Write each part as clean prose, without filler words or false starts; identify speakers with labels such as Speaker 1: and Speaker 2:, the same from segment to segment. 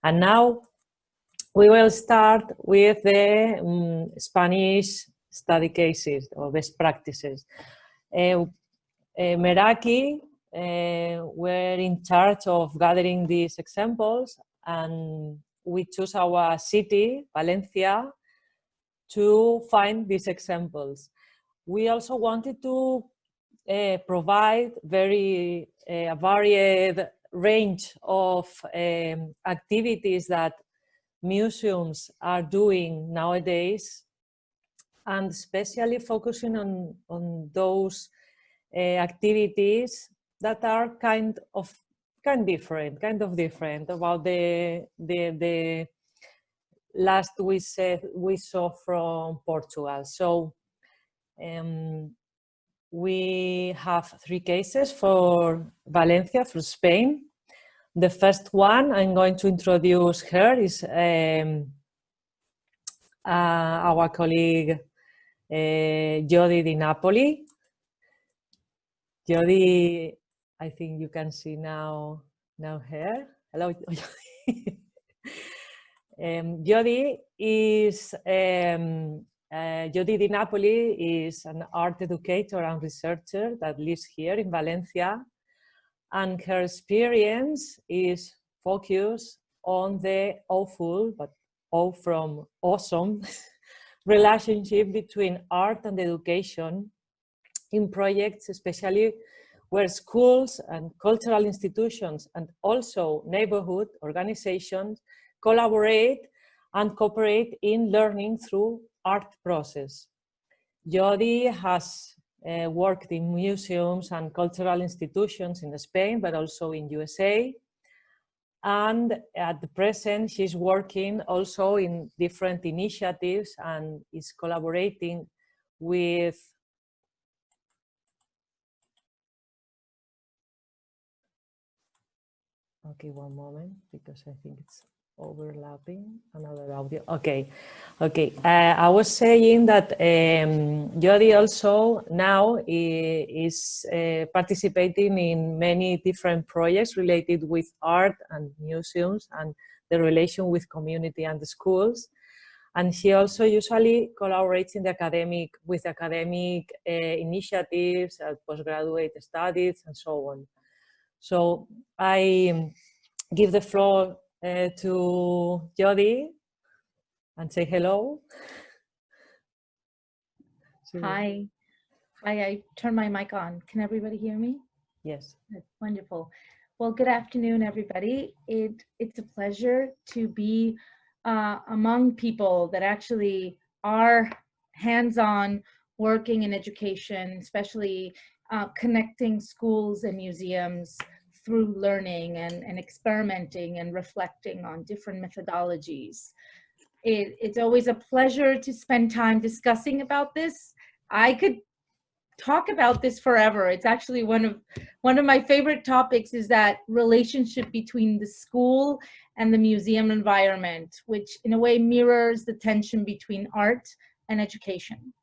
Speaker 1: And now we will start with the Spanish study cases or best practices. Meraki were in charge of gathering these examples, and we choose our city, Valencia, to find these examples. We also wanted to provide very varied range of activities that museums are doing nowadays, and especially focusing on those activities that are kind of different about the last we saw from Portugal. So we have 3 cases for Valencia, for Spain. The first one, I'm going to introduce her, is our colleague Jody Di Napoli. Jody, I think you can see now her. Hello. Jody is Jody Di Napoli is an art educator and researcher that lives here in Valencia, and her experience is focused on the awful, but O from awesome, relationship between art and education in projects, especially where schools and cultural institutions and also neighborhood organizations collaborate and cooperate in learning through art process. Jody has worked in museums and cultural institutions in Spain, but also in USA. And at the present, she's working also in different initiatives and is collaborating with okay, one moment, because I think it's overlapping another audio. Okay. I was saying that Jody also now is participating in many different projects related with art and museums and the relation with community and the schools. And she also usually collaborates in the academic initiatives, postgraduate studies, and so on. So I give the floor to Jody and say hello.
Speaker 2: Hi, I turned my mic on. Can everybody hear me?
Speaker 1: Yes.
Speaker 2: That's wonderful. Well, good afternoon, everybody. It's a pleasure to be among people that actually are hands-on working in education, especially connecting schools and museums through learning and experimenting and reflecting on different methodologies. It's always a pleasure to spend time discussing about this. I could talk about this forever. It's actually one of my favorite topics, is that relationship between the school and the museum environment, which in a way mirrors the tension between art and education.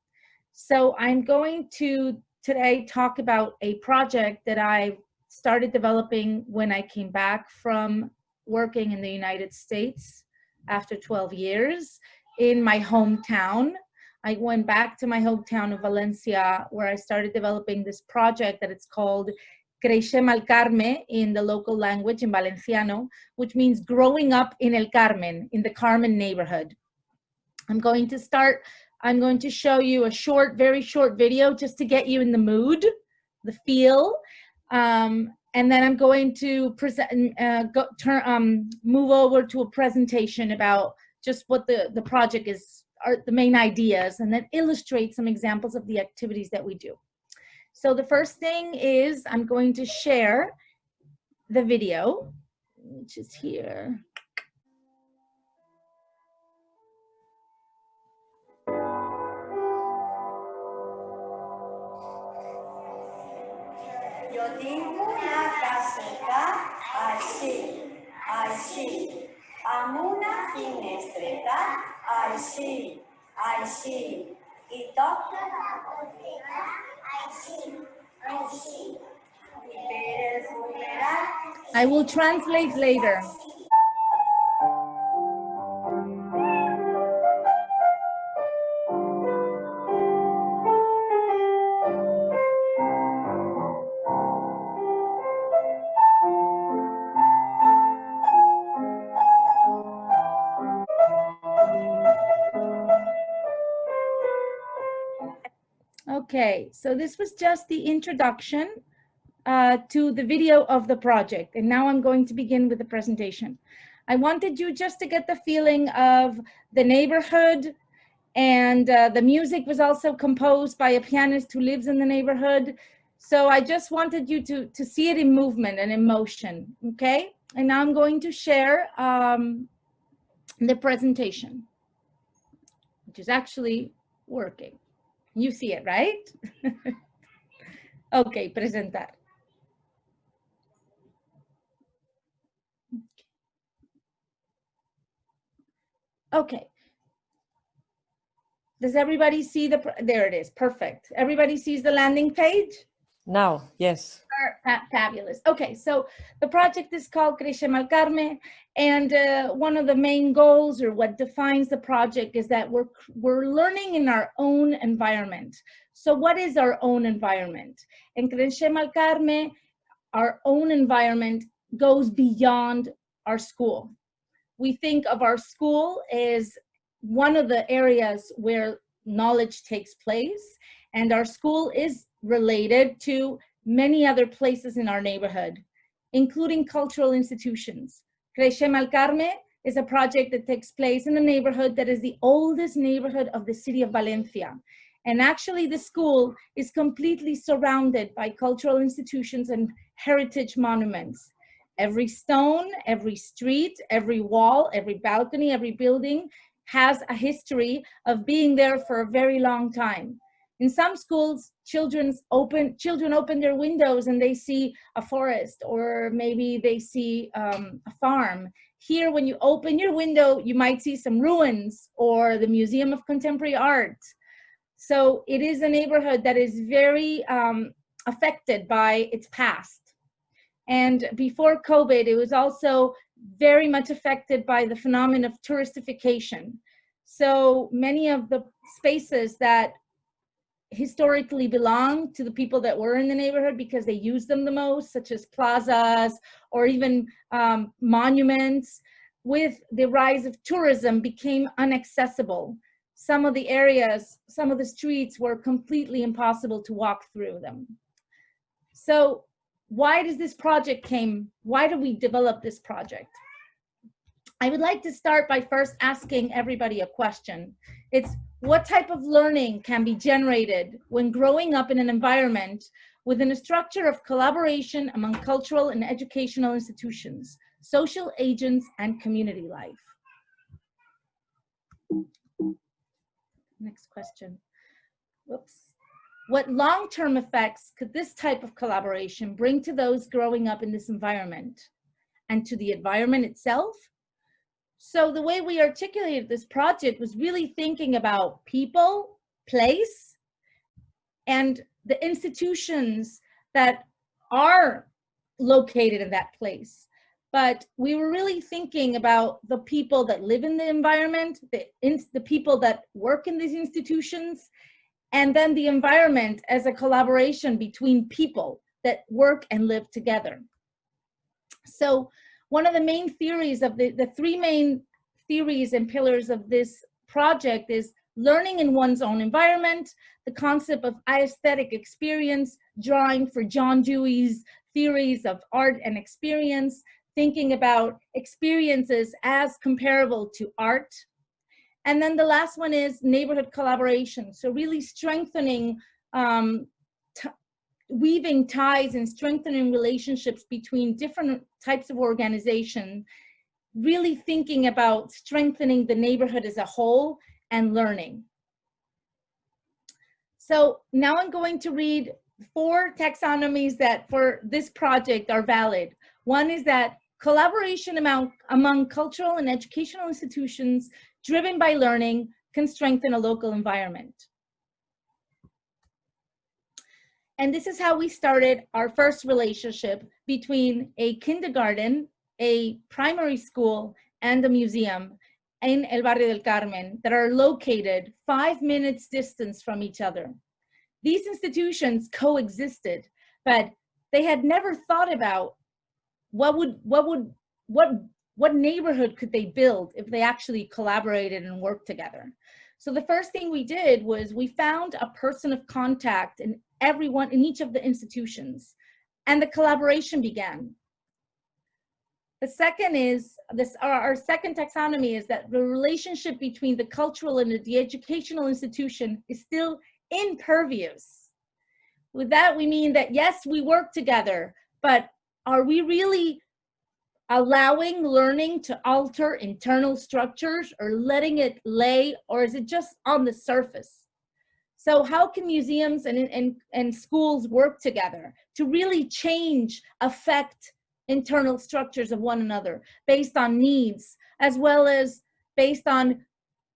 Speaker 2: So I'm going to today talk about a project that I started developing when I came back from working in the United States after 12 years in my hometown. I went back to my hometown of Valencia, where I started developing this project that it's called Creixem al Carme in the local language in Valenciano, which means growing up in El Carmen, in the Carmen neighborhood. I'm going to show you a very short video just to get you in the mood, the feel. And then I'm going to move over to a presentation about just what the project is, are the main ideas, and then illustrate some examples of the activities that we do. So the first thing is I'm going to share the video, which is here.
Speaker 3: Yo tinc una caseta així, amb una finestreta així, i toca la porteta així.
Speaker 2: I will translate later. Okay, so this was just the introduction to the video of the project. And now I'm going to begin with the presentation. I wanted you just to get the feeling of the neighborhood, and the music was also composed by a pianist who lives in the neighborhood. So I just wanted you to see it in movement and in motion, okay? And now I'm going to share the presentation, which is actually working. You see it, right? Okay, presentar. Okay. Does everybody see there it is, perfect. Everybody sees the landing page?
Speaker 1: Now, yes.
Speaker 2: Fabulous. Okay, so the project is called Crecem al Carme, and one of the main goals, or what defines the project, is that we're learning in our own environment. So what is our own environment? In Crecem al Carme, our own environment goes beyond our school. We think of our school as one of the areas where knowledge takes place, and our school is related to many other places in our neighborhood, including cultural institutions. Crecem al Carme is a project that takes place in a neighborhood that is the oldest neighborhood of the city of Valencia. And actually the school is completely surrounded by cultural institutions and heritage monuments. Every stone, every street, every wall, every balcony, every building has a history of being there for a very long time. In some schools, children open their windows and they see a forest, or maybe they see a farm. Here, when you open your window, you might see some ruins or the Museum of Contemporary Art. So it is a neighborhood that is very affected by its past. And before COVID, it was also very much affected by the phenomenon of touristification. So many of the spaces that historically belonged to the people that were in the neighborhood because they used them the most, such as plazas or even monuments, with the rise of tourism became inaccessible. Some of the areas, some of the streets were completely impossible to walk through them. So why does this project why do we develop this project? I would like to start by first asking everybody a question. It's, what type of learning can be generated when growing up in an environment within a structure of collaboration among cultural and educational institutions, social agents, and community life? Next question. Whoops. What long-term effects could this type of collaboration bring to those growing up in this environment and to the environment itself? So the way we articulated this project was really thinking about people, place, and the institutions that are located in that place. But we were really thinking about the people that live in the environment, the people that work in these institutions, and then the environment as a collaboration between people that work and live together. So one of the main theories of the three main theories and pillars of this project is learning in one's own environment, the concept of aesthetic experience, drawing for John Dewey's theories of art and experience, thinking about experiences as comparable to art. And then the last one is neighborhood collaboration. So really strengthening, weaving ties and strengthening relationships between different types of organization, really thinking about strengthening the neighborhood as a whole and learning. So now I'm going to read 4 taxonomies that for this project are valid. One is that collaboration among cultural and educational institutions driven by learning can strengthen a local environment. And this is how we started our first relationship between a kindergarten, a primary school, and a museum in El Barrio del Carmen that are located 5 minutes distance from each other. These institutions coexisted, but they had never thought about what neighborhood could they build if they actually collaborated and worked together. So the first thing we did was we found a person of contact in each of the institutions, and the collaboration began. The second is our second taxonomy is that the relationship between the cultural and the educational institution is still impervious. With that, we mean that yes, we work together, but are we really allowing learning to alter internal structures or letting it lay, or is it just on the surface? So how can museums and schools work together to really change, affect internal structures of one another based on needs, as well as based on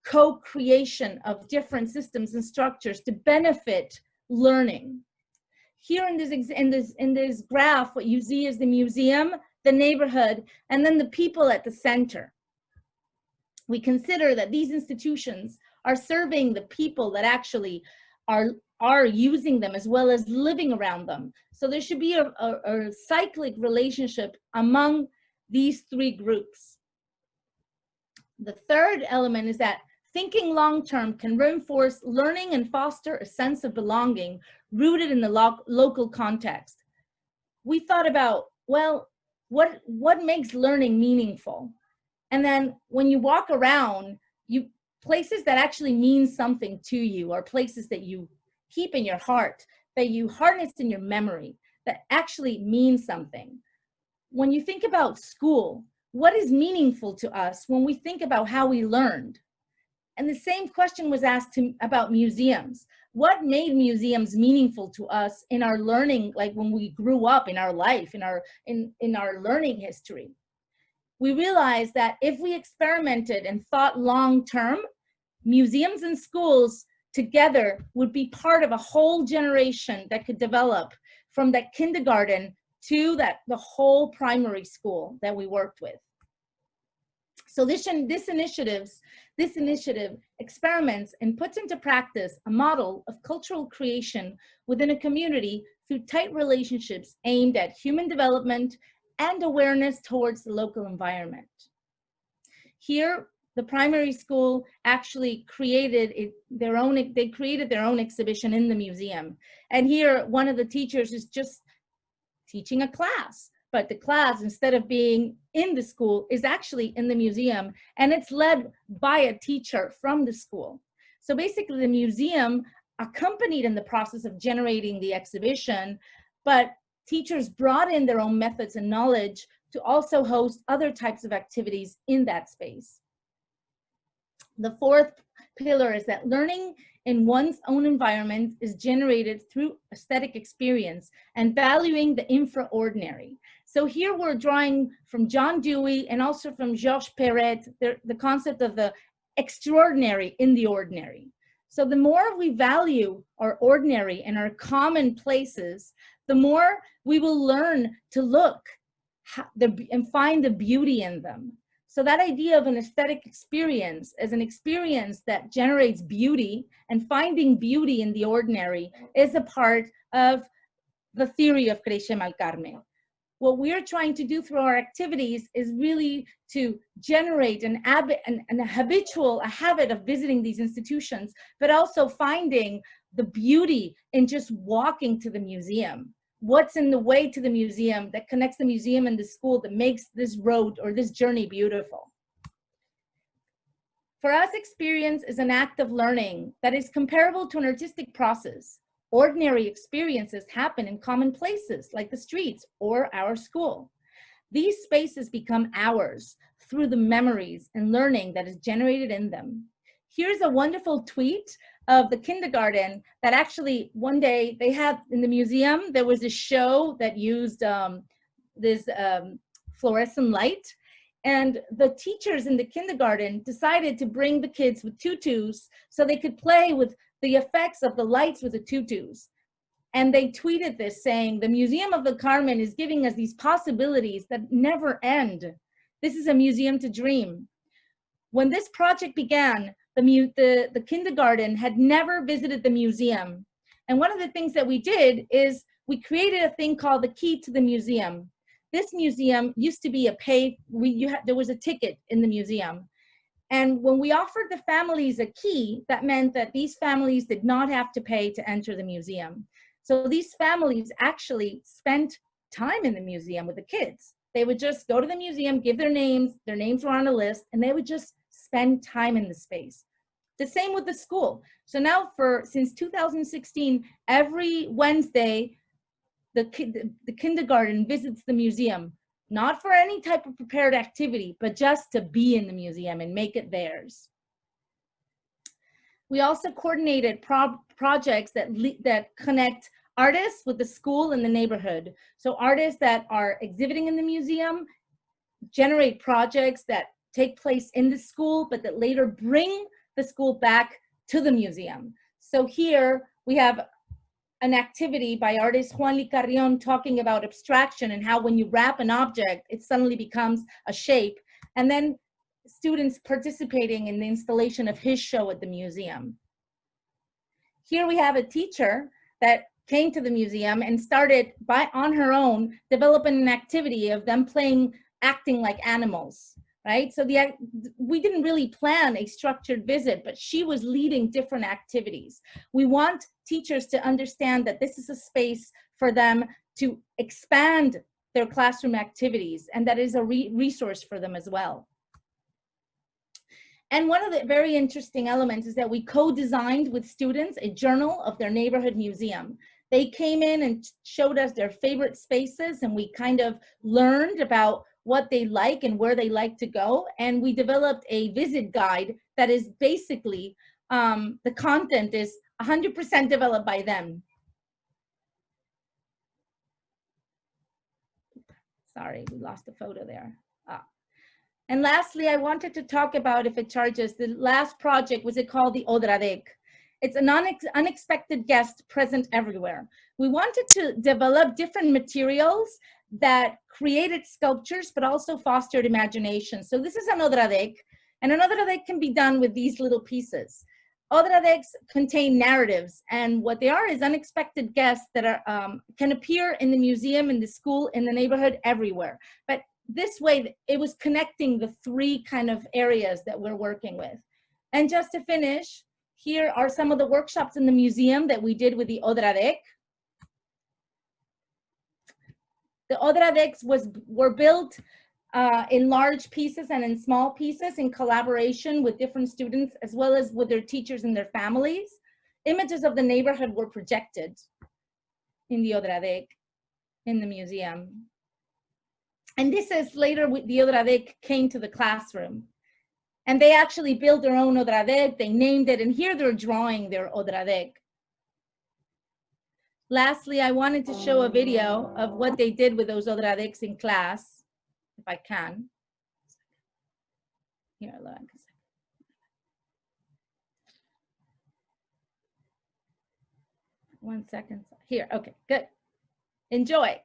Speaker 2: co-creation of different systems and structures to benefit learning? Here in this graph, what you see is the museum, the neighborhood, and then the people at the center. We consider that these institutions are serving the people that actually are using them as well as living around them. So there should be a cyclic relationship among these three groups. The third element is that thinking long-term can reinforce learning and foster a sense of belonging rooted in the local context. We thought about, well, what makes learning meaningful? And then when you walk around, places that actually mean something to you are places that you keep in your heart, that you harness in your memory, that actually mean something. When you think about school, what is meaningful to us when we think about how we learned? And the same question was asked about museums. What made museums meaningful to us in our learning, like when we grew up in our life, in our learning history? We realized that if we experimented and thought long-term, museums and schools together would be part of a whole generation that could develop from that kindergarten to the whole primary school that we worked with. So this initiative experiments and puts into practice a model of cultural creation within a community through tight relationships aimed at human development and awareness towards the local environment. Here, the primary school actually created their own exhibition in the museum. And here, one of the teachers is just teaching a class, but the class, instead of being in the school, is actually in the museum, and it's led by a teacher from the school. So basically, the museum accompanied in the process of generating the exhibition, but teachers brought in their own methods and knowledge to also host other types of activities in that space. The fourth pillar is that learning in one's own environment is generated through aesthetic experience and valuing the infraordinary. So here we're drawing from John Dewey and also from Georges Perret, the concept of the extraordinary in the ordinary. So the more we value our ordinary and our common places, the more we will learn to look and find the beauty in them. So that idea of an aesthetic experience as an experience that generates beauty and finding beauty in the ordinary is a part of the theory of Creixell Malcarme. What we're trying to do through our activities is really to generate a habit of visiting these institutions, but also finding the beauty in just walking to the museum. What's in the way to the museum that connects the museum and the school that makes this road or this journey beautiful? For us, experience is an act of learning that is comparable to an artistic process. Ordinary experiences happen in common places like the streets or our school. These spaces become ours through the memories and learning that is generated in them. Here's a wonderful tweet of the kindergarten that actually one day they had in the museum. There was a show that used this fluorescent light, and the teachers in the kindergarten decided to bring the kids with tutus so they could play with the effects of the lights with the tutus. And they tweeted this saying, "The Museum of the Carmen is giving us these possibilities that never end. This is a museum to dream." When this project began, the kindergarten had never visited the museum. And one of the things that we did is we created a thing called the Key to the Museum. This museum used to be there was a ticket in the museum. And when we offered the families a key, that meant that these families did not have to pay to enter the museum. So these families actually spent time in the museum with the kids. They would just go to the museum, give their names were on a list, and they would just spend time in the space. The same with the school. So now since 2016, every Wednesday, the kindergarten visits the museum, not for any type of prepared activity, but just to be in the museum and make it theirs. We also coordinated projects that connect artists with the school and the neighborhood. So artists that are exhibiting in the museum generate projects that take place in the school, but that later bring the school back to the museum. So here we have an activity by artist Juan Lee Carrion talking about abstraction and how when you wrap an object, it suddenly becomes a shape. And then students participating in the installation of his show at the museum. Here we have a teacher that came to the museum and started on her own, developing an activity of them acting like animals, right? So we didn't really plan a structured visit, but she was leading different activities. We want teachers to understand that this is a space for them to expand their classroom activities, and that is a resource for them as well. And one of the very interesting elements is that we co-designed with students a journal of their neighborhood museum. They came in and showed us their favorite spaces, and we kind of learned about what they like and where they like to go. And we developed a visit guide that is basically, the content is 100% developed by them. Sorry, we lost a photo there. And lastly, I wanted to talk about, if it charges, the last project was called the Odradek. It's an unexpected guest present everywhere. We wanted to develop different materials that created sculptures, but also fostered imagination. So this is an Odradek, and an Odradek can be done with these little pieces. Odradeks contain narratives, and what they are is unexpected guests that are can appear in the museum, in the school, in the neighborhood, everywhere. But this way, it was connecting the three kind of areas that we're working with. And just to finish, here are some of the workshops in the museum that we did with the Odradek. The Odradeks were built in large pieces and in small pieces in collaboration with different students, as well as with their teachers and their families. Images of the neighborhood were projected in the Odradek in the museum. And this is later the Odradek came to the classroom. And they actually built their own Odradek, they named it, and here they're drawing their Odradek. Lastly, I wanted to show a video of what they did with those Odradeks in class, if I can. Here, look. 1 second. Here, okay, good. Enjoy.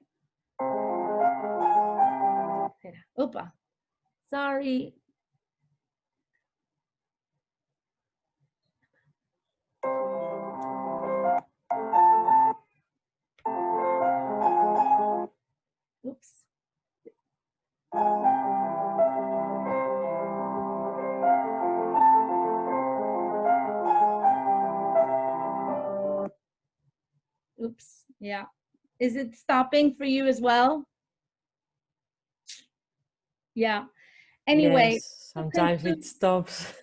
Speaker 2: Opa, sorry. Oops. Oops, yeah. Is it stopping for you as well? Yeah. Anyway.
Speaker 1: Yes, sometimes it stops.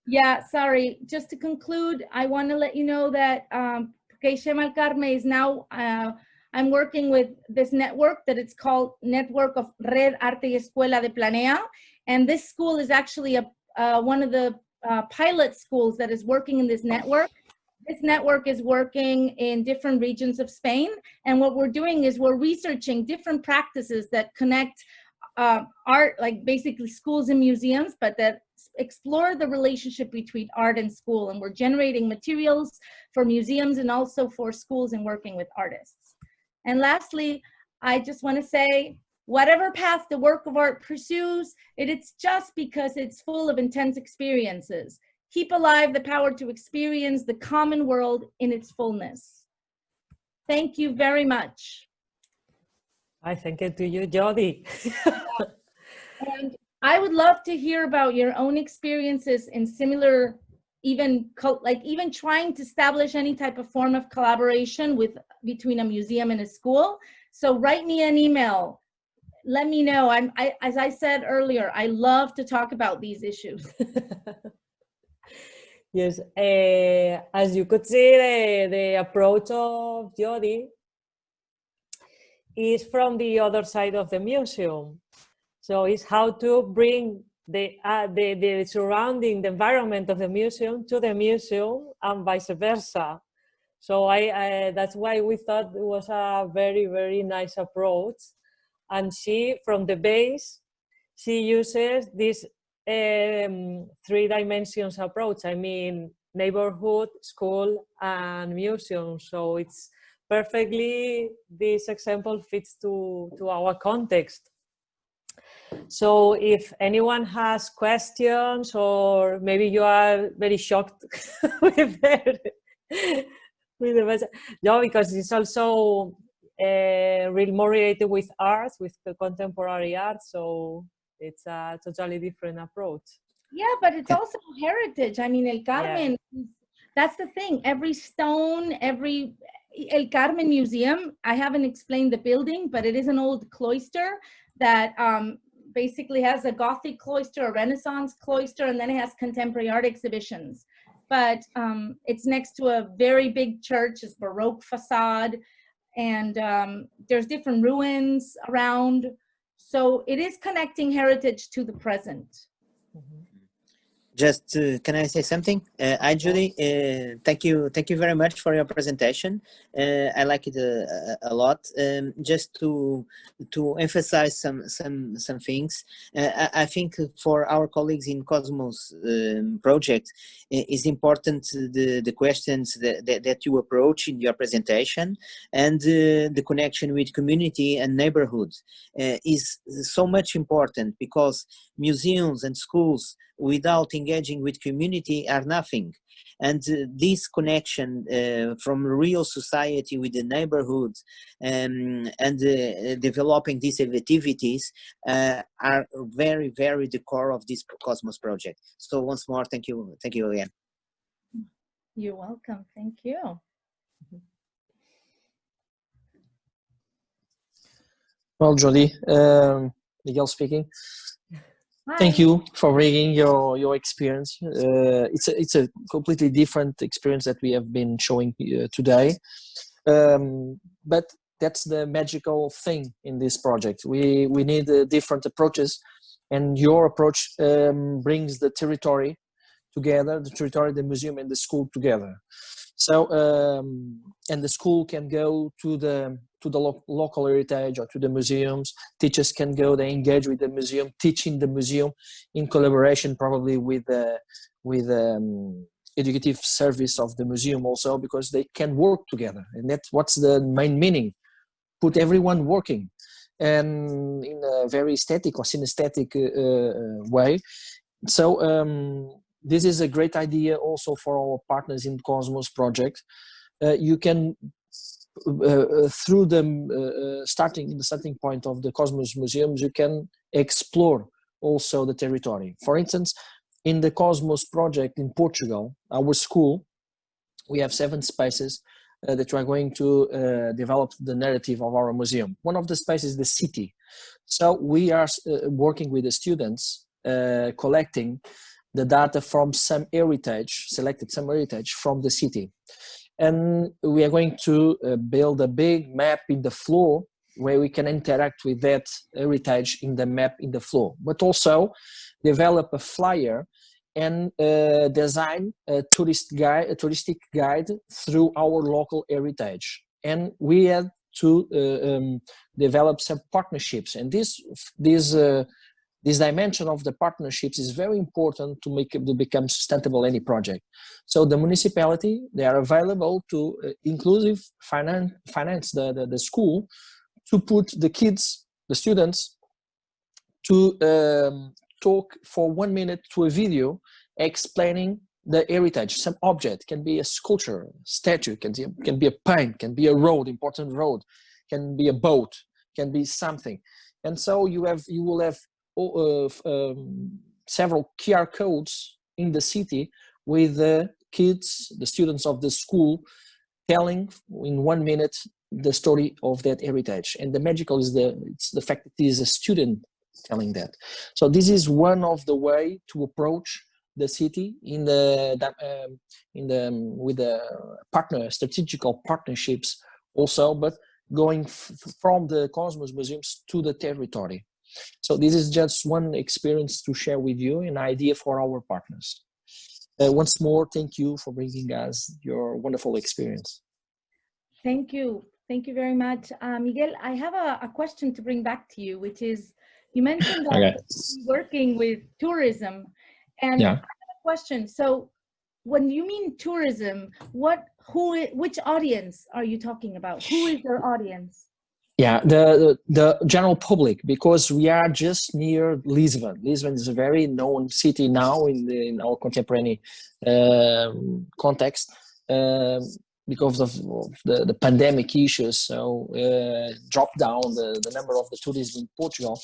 Speaker 2: Yeah, sorry. Just to conclude, I want to let you know that Keisha Malcarme is now, I'm working with this network that it's called Network of Red Arte y Escuela de Planea. And this school is actually one of the pilot schools that is working in this network. This network is working in different regions of Spain. And what we're doing is we're researching different practices that connect art, like basically schools and museums, but that explore the relationship between art and school. And we're generating materials for museums and also for schools and working with artists. And lastly, I just want to say, whatever path the work of art pursues, it's just because it's full of intense experiences. Keep alive the power to experience the common world in its fullness. Thank you very much.
Speaker 1: I thank it to you, Jody.
Speaker 2: And I would love to hear about your own experiences in similar, even trying to establish any type of form of collaboration between a museum and a school. So write me an email. Let me know. As I said earlier, I love to talk about these issues.
Speaker 1: Yes, as you could see, the approach of Jody is from the other side of the museum. So it's how to bring the surrounding, the environment of the museum to the museum and vice versa. So that's why we thought it was a very, very nice approach. And she, from the base, she uses this 3 dimensions approach. I mean, neighborhood, school, and museum. So it's perfectly, this example fits to our context. So if anyone has questions, or maybe you are very shocked with the message, no, because it's also really more related with art, with the contemporary art. So it's a totally different approach.
Speaker 2: Yeah, but it's also heritage. I mean, El Carmen, that's the thing. Every stone, El Carmen Museum, I haven't explained the building, but it is an old cloister that basically has a Gothic cloister, a Renaissance cloister, and then it has contemporary art exhibitions. But it's next to a very big church, it's Baroque facade, and there's different ruins around. So it is connecting heritage to the present.
Speaker 4: Just can I say something? Hi, Judy. Thank you very much for your presentation. I like it a lot. Just to emphasize some things, I think for our colleagues in Cosmos project, is important the questions that you approach in your presentation, and the connection with community and neighborhood is so much important, because museums and schools without engaging with community are nothing. And this connection from real society with the neighborhood and developing these activities are very, very the core of this Cosmos project. So once more, thank you again.
Speaker 2: You're welcome. Thank you.
Speaker 5: Well, Jody, Miguel speaking.
Speaker 2: Hi.
Speaker 5: Thank you for bringing your experience. It's a completely different experience that we have been showing today, but that's the magical thing in this project. We need different approaches, and your approach brings the territory together, the museum and the school together. So and the school can go to the local heritage or to the museums. Teachers can go, they engage with the museum, teaching the museum in collaboration probably with educative service of the museum also, because they can work together. And that's what's the main meaning. Put everyone working, and in a very aesthetic or synesthetic way. So this is a great idea also for our partners in Cosmos project. You can through the starting point of the Cosmos museums, you can explore also the territory. For instance, in the Cosmos project in Portugal, our school, we have 7 spaces that we are going to develop the narrative of our museum. One of the spaces is the city. So we are working with the students, collecting the data from some heritage, selected some heritage from the city. And we are going to build a big map in the floor where we can interact with that heritage in the map in the floor, but also develop a flyer and design a touristic guide through our local heritage. And we had to develop some partnerships, and this dimension of the partnerships is very important to make it to become sustainable any project. So the municipality, they are available to inclusive finance the school to put the kids, the students, to talk for 1 minute to a video explaining the heritage. Some object, can be a sculpture, statue, can be a paint, can be a road, important road, can be a boat, can be something. And so you will have several QR codes in the city with the kids, the students of the school, telling in 1 minute the story of that heritage. And the magical is it's the fact that it is a student telling that. So this is one of the way to approach the city with the strategical partnerships also, but going from the Cosmos museums to the territory. So this is just one experience to share with you, an idea for our partners. Once more, thank you for bringing us your wonderful experience.
Speaker 2: Thank you. Thank you very much. Miguel, I have a question to bring back to you, which is, you mentioned that you're working with tourism, and I have a question. So when you mean tourism, which audience are you talking about? Who is your audience?
Speaker 5: Yeah, the general public, because we are just near Lisbon. Lisbon is a very known city now in our contemporary context, because of the pandemic issues. So dropped down the number of the tourists in Portugal.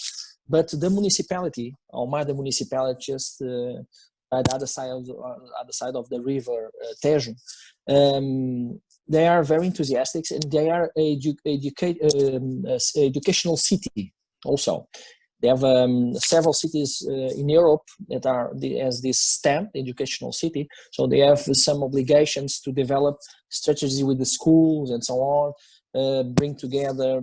Speaker 5: But the municipality, Almada municipality, just by the other side of the river Tejo, they are very enthusiastic, and they are educational city also. They have several cities in Europe that has this stamp, educational city. So they have some obligations to develop strategy with the schools and so on, bring together,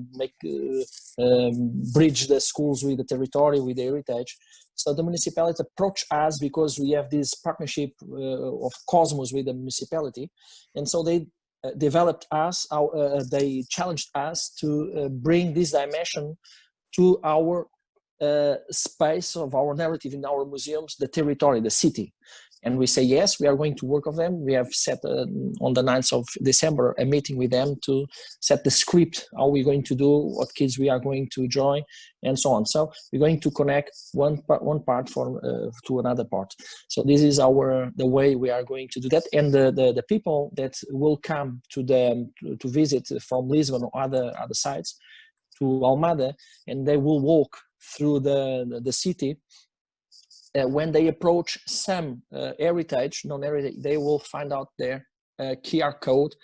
Speaker 5: bridge the schools with the territory, with the heritage. So the municipality approached us because we have this partnership of Cosmos with the municipality. And so they developed us, they challenged us to bring this dimension to our space of our narrative in our museums, the territory, the city. And we say, yes, we are going to work with them. We have set on the 9th of December a meeting with them to set the script, how we're going to do, what kids we are going to join, and so on. So we're going to connect one part to another part. So this is the way we are going to do that. And the people that will come to visit from Lisbon or other sites to Almada, and they will walk through the city. When they approach some heritage, non-heritage, they will find out their QR code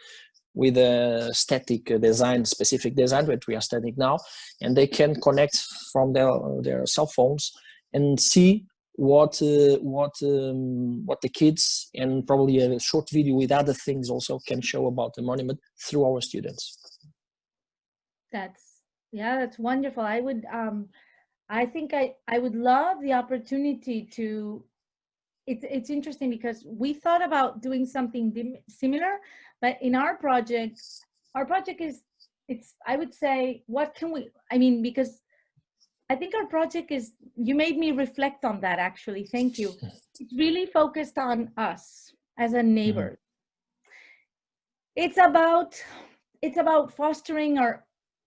Speaker 5: with a static design, specific design that we are studying now, and they can connect from their cell phones and see what the kids, and probably a short video with other things also, can show about the monument through our students.
Speaker 2: That's wonderful. I think I would love the opportunity to, it's interesting because we thought about doing something similar, but in our project is, I would say, because I think our project is, you made me reflect on that actually, thank you. It's really focused on us as a neighbor. Mm-hmm. It's about fostering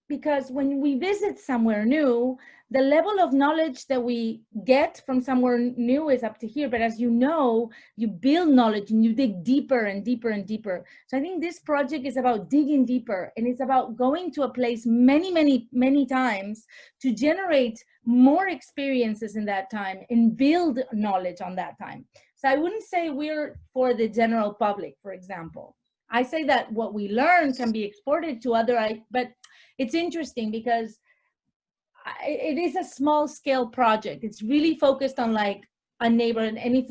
Speaker 2: because when we visit somewhere new, the level of knowledge that we get from somewhere new is up to here. But as you know, you build knowledge and you dig deeper and deeper and deeper. So I think this project is about digging deeper, and it's about going to a place many, many, many times to generate more experiences in that time and build knowledge on that time. So I wouldn't say we're for the general public, for example. I say that what we learn can be exported to but it's interesting because it is a small scale project. It's really focused on like a neighborhood. And if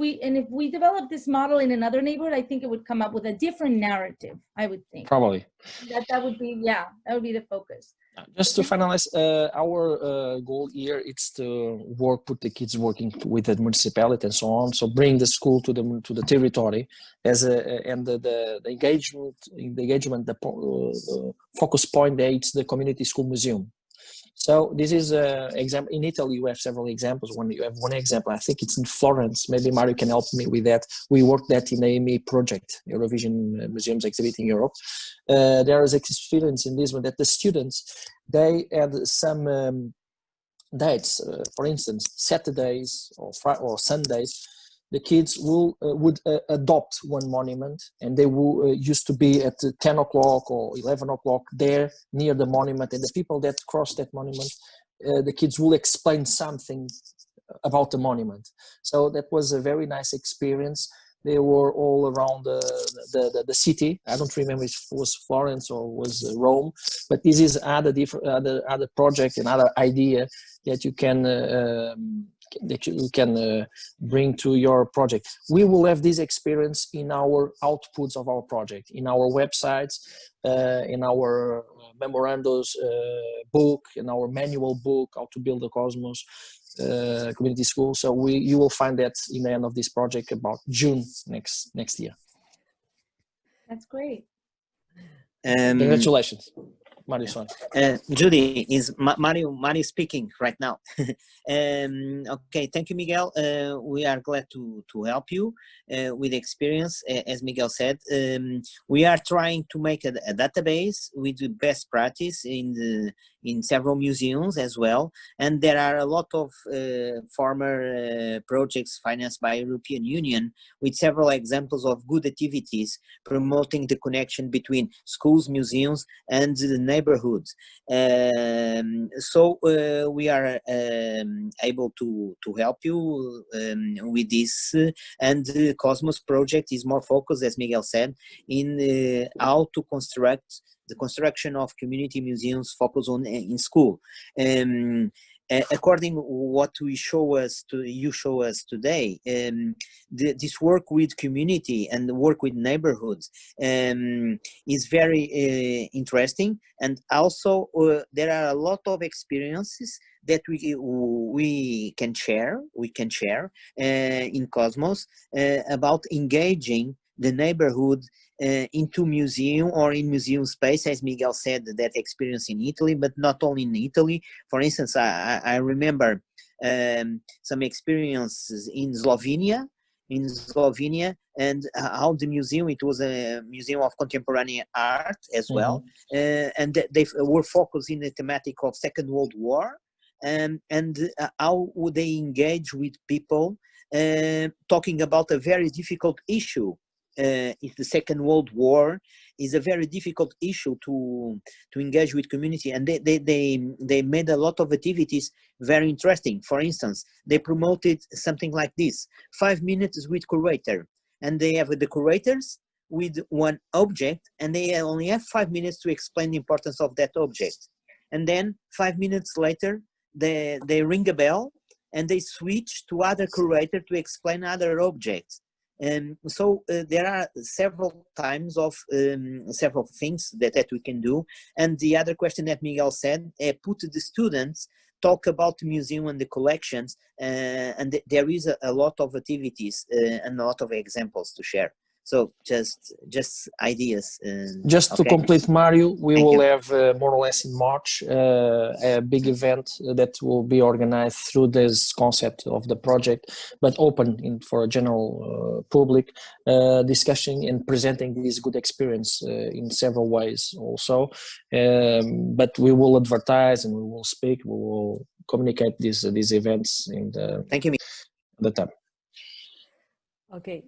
Speaker 2: we develop this model in another neighborhood, I think it would come up with a different narrative, I would think.
Speaker 5: Probably.
Speaker 2: That would be the focus.
Speaker 5: Just to finalize, our goal here is to put the kids working with the municipality and so on. So bring the school to the territory and the engagement, the focus point there, it's the community school museum. So this is an example. In Italy, you have several examples. You have one example, I think it's in Florence. Maybe Mario can help me with that. We worked that in AME project, Eurovision Museums Exhibiting Europe. There is experience in this one that the students, they had some dates, for instance, Saturdays or Sundays, the kids would adopt one monument, and they will used to be at 10 o'clock or 11 o'clock there near the monument, and the people that cross that monument, the kids will explain something about the monument. So that was a very nice experience. They were all around the city. I don't remember if it was Florence or was Rome, but this is other project and other idea that you can bring to your project. We will have this experience in our outputs of our project, in our websites, in our memorandums book, in our manual book, How to Build a Cosmos Community School. So you will find that in the end of this project about June next year.
Speaker 2: That's great.
Speaker 5: Congratulations, Mario. Sorry.
Speaker 4: Judy, is Mario speaking right now. Okay, thank you, Miguel. We are glad to help you with experience. As Miguel said, we are trying to make a database with the best practice in several museums as well, and there are a lot of former projects financed by European Union with several examples of good activities promoting the connection between schools, museums, and the neighborhoods. So we are able to help you with this, and the Cosmos project is more focused, as Miguel said, in how to construct the construction of community museums focused on in school. According to what you show us today, this work with community and the work with neighborhoods is very interesting, and also there are a lot of experiences that we can share in Cosmos about engaging the neighborhood into museum or in museum space, as Miguel said, that experience in Italy, but not only in Italy. For instance, I remember some experiences in Slovenia, and how the museum, it was a museum of contemporary art as well, and they were focused in the thematic of Second World War, and how would they engage with people talking about a very difficult issue. If the Second World War is a very difficult issue to engage with community, and they made a lot of activities very interesting. For instance, they promoted something like this: 5 minutes with curator, and they have the curators with one object, and they only have 5 minutes to explain the importance of that object, and then 5 minutes later they ring a bell and they switch to other curator to explain other objects. So there are several times of several things that we can do. And the other question that Miguel said, put the students talk about the museum and the collections, and there is a lot of activities and a lot of examples to share. So just ideas.
Speaker 5: Just to
Speaker 4: okay.
Speaker 5: complete, Mario, we
Speaker 4: Thank
Speaker 5: will
Speaker 4: you.
Speaker 5: have more or less in March a big event that will be organized through this concept of the project, but open for a general public discussion and presenting this good experience in several ways also. But we will advertise and we will speak, we will communicate these events in
Speaker 4: Thank you,
Speaker 5: the time.
Speaker 1: Okay.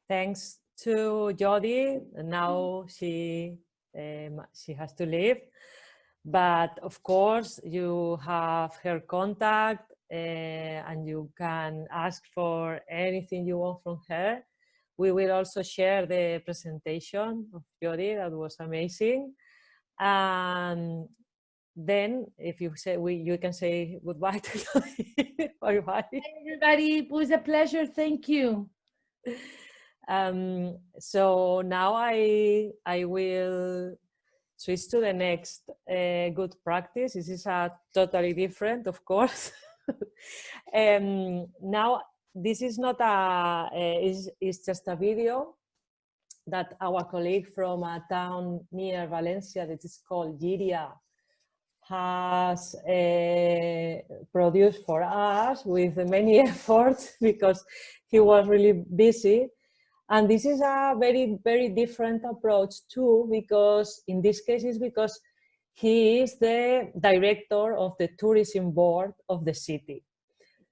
Speaker 1: Thanks to Jody. Now she has to leave, but of course you have her contact, and you can ask for anything you want from her. We will also share the presentation of Jody. That was amazing. And then, if you say you can say goodbye to Jody. Bye-bye.
Speaker 2: Hi, everybody. It was a pleasure. Thank you.
Speaker 1: So now I will switch to the next good practice. This is a totally different, of course. Now this is not it's just a video that our colleague from a town near Valencia that is called Giria has produced for us with many efforts because he was really busy. And this is a very, very different approach too, because in this case it's because he is the director of the tourism board of the city.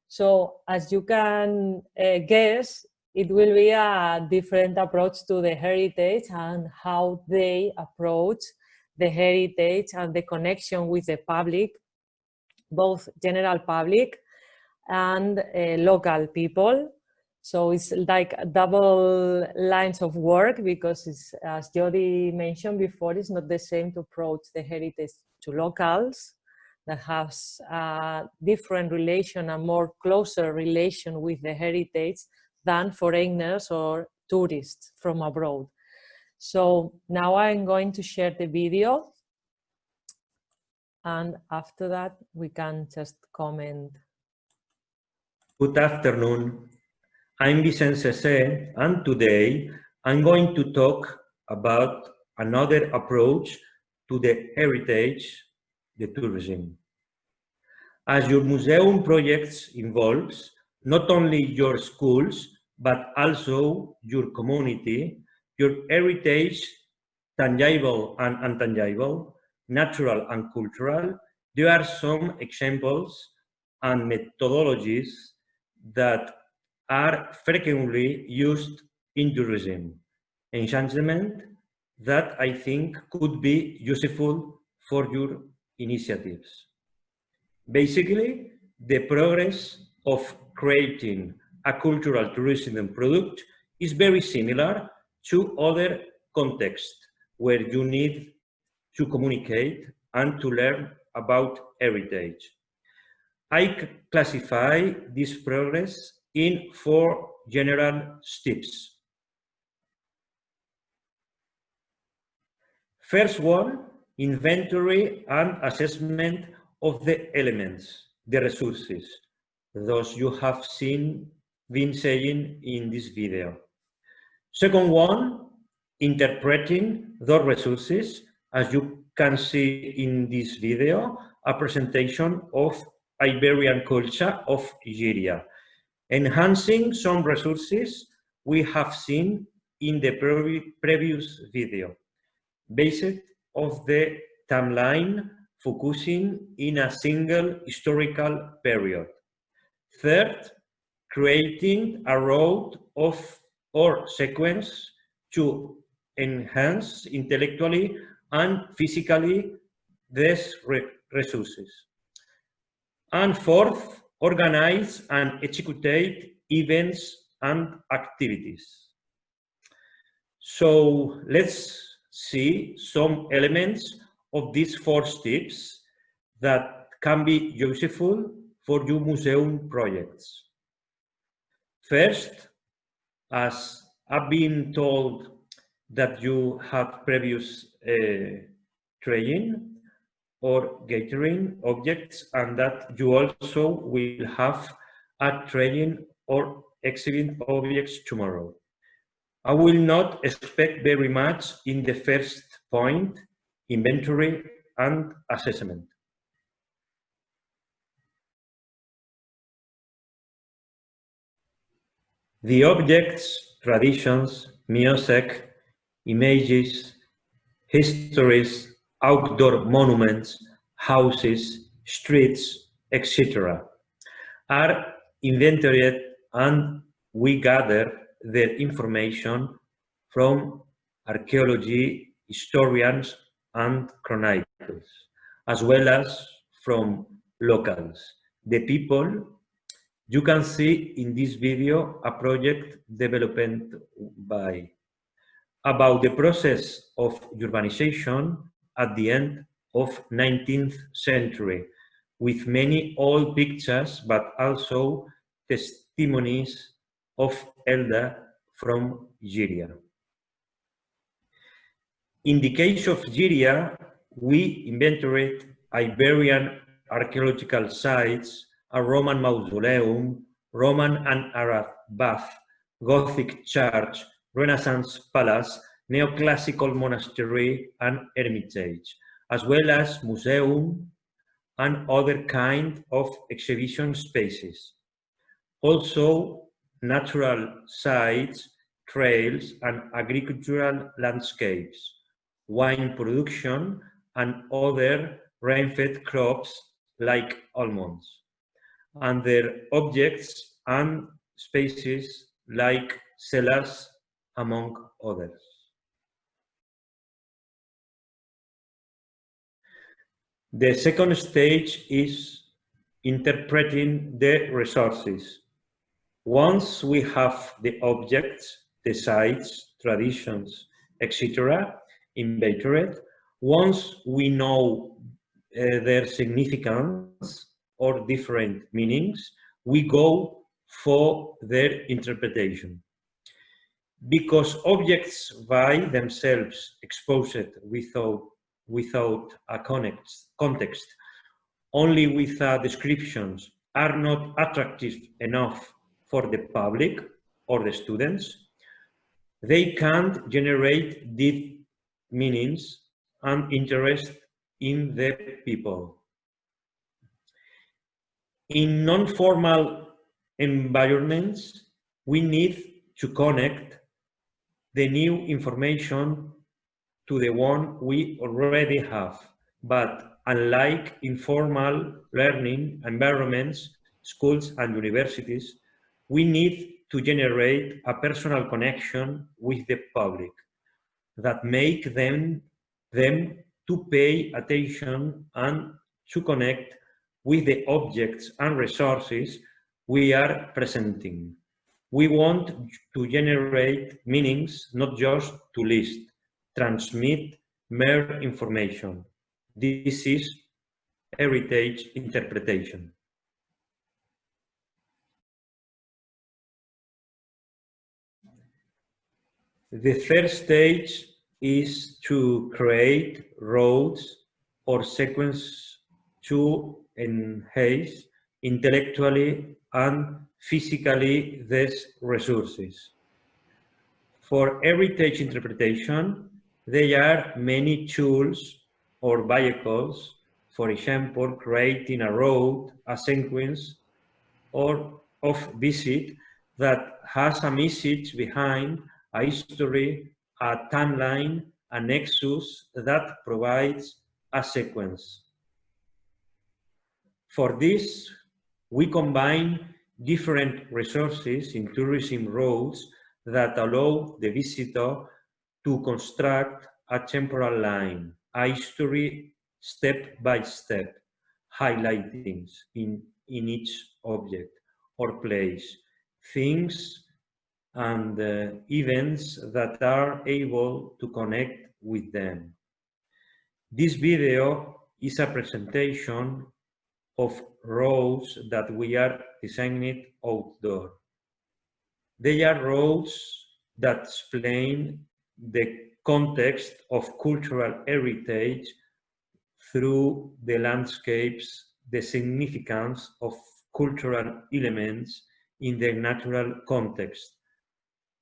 Speaker 1: So as you can guess, it will be a different approach to the heritage and how they approach the heritage and the connection with the public both general public and local people. So it's like double lines of work, because it's, as Jody mentioned before, it's not the same to approach the heritage to locals that has a different relation, a more closer relation with the heritage than foreigners or tourists from abroad. So now I'm going to share the video, and after that we can just comment.
Speaker 6: Good afternoon. I'm Vicente Cessé, and today I'm going to talk about another approach to the heritage, the tourism. As your museum projects involves not only your schools, but also your community, your heritage, tangible and intangible, natural and cultural, there are some examples and methodologies that are frequently used in tourism enhancement that I think could be useful for your initiatives. Basically, the progress of creating a cultural tourism product is very similar to other contexts where you need to communicate and to learn about heritage. I classify this progress in 4 general steps. First one, inventory and assessment of the elements, the resources, those you have been saying in this video. Second one, interpreting the resources, as you can see in this video, a presentation of Iberian culture of Iberia. Enhancing some resources we have seen in the previous video, based of the timeline focusing in a single historical period. Third, creating a road of or sequence to enhance intellectually and physically these resources. And fourth, organize and execute events and activities. So let's see some elements of these 4 steps that can be useful for your museum projects. First, as I've been told that you have previous training or gathering objects, and that you also will have a training or exhibit objects tomorrow. I will not expect very much in the first point, inventory and assessment. The objects, traditions, music, images, histories, outdoor monuments, houses, streets, etc. are inventoried, and we gather their information from archaeology, historians, and chronicles, as well as from locals. The people you can see in this video a project developed by about the process of urbanization at the end of 19th century, with many old pictures, but also testimonies of Elda from Iberia. In the case of Iberia, we inventoried Iberian archaeological sites, a Roman mausoleum, Roman and Arab bath, Gothic church, Renaissance palace, neoclassical monastery and hermitage, as well as museum and other kind of exhibition spaces. Also, natural sites, trails and agricultural landscapes, wine production and other rain-fed crops like almonds, and their objects and spaces like cellars, among others. The second stage is interpreting the resources. Once we have the objects, the sites, traditions, etc., inventoried, once we know their significance or different meanings, we go for their interpretation. Because objects by themselves exposed without a context, only with descriptions, are not attractive enough for the public or the students, they can't generate deep meanings and interest in the people. In non-formal environments, we need to connect the new information to the one we already have. But unlike informal learning environments, schools and universities, we need to generate a personal connection with the public that make them to pay attention and to connect with the objects and resources we are presenting. We want to generate meanings, not just to list, transmit mere information. This is heritage interpretation. The third stage is to create roads or sequence to enhance intellectually and physically these resources. For heritage interpretation, there are many tools or vehicles, for example, creating a road, a sequence, or of visit that has a message behind, a history, a timeline, a nexus that provides a sequence. For this, we combine different resources in tourism roads that allow the visitor to construct a temporal line, a history step by step, highlighting in each object or place things and events that are able to connect with them. This video is a presentation of roads that we are designing outdoor. They are roads that explain the context of cultural heritage through the landscapes, the significance of cultural elements in their natural context,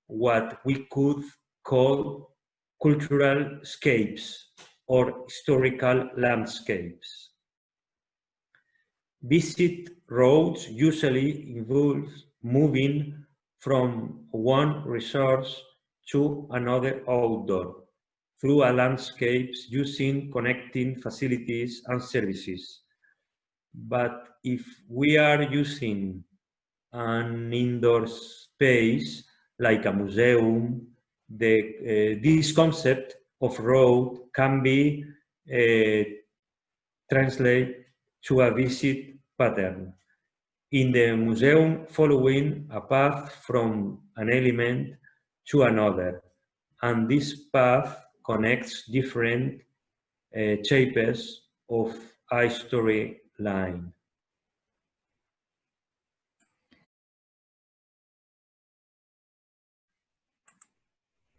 Speaker 6: what we could call cultural scapes or historical landscapes. Visit roads usually involve moving from one resource to another outdoor through a landscape using connecting facilities and services. But if we are using an indoor space like a museum, this concept of road can be translated to a visit pattern. In the museum, following a path from an element to another, and this path connects different shapes of a storyline.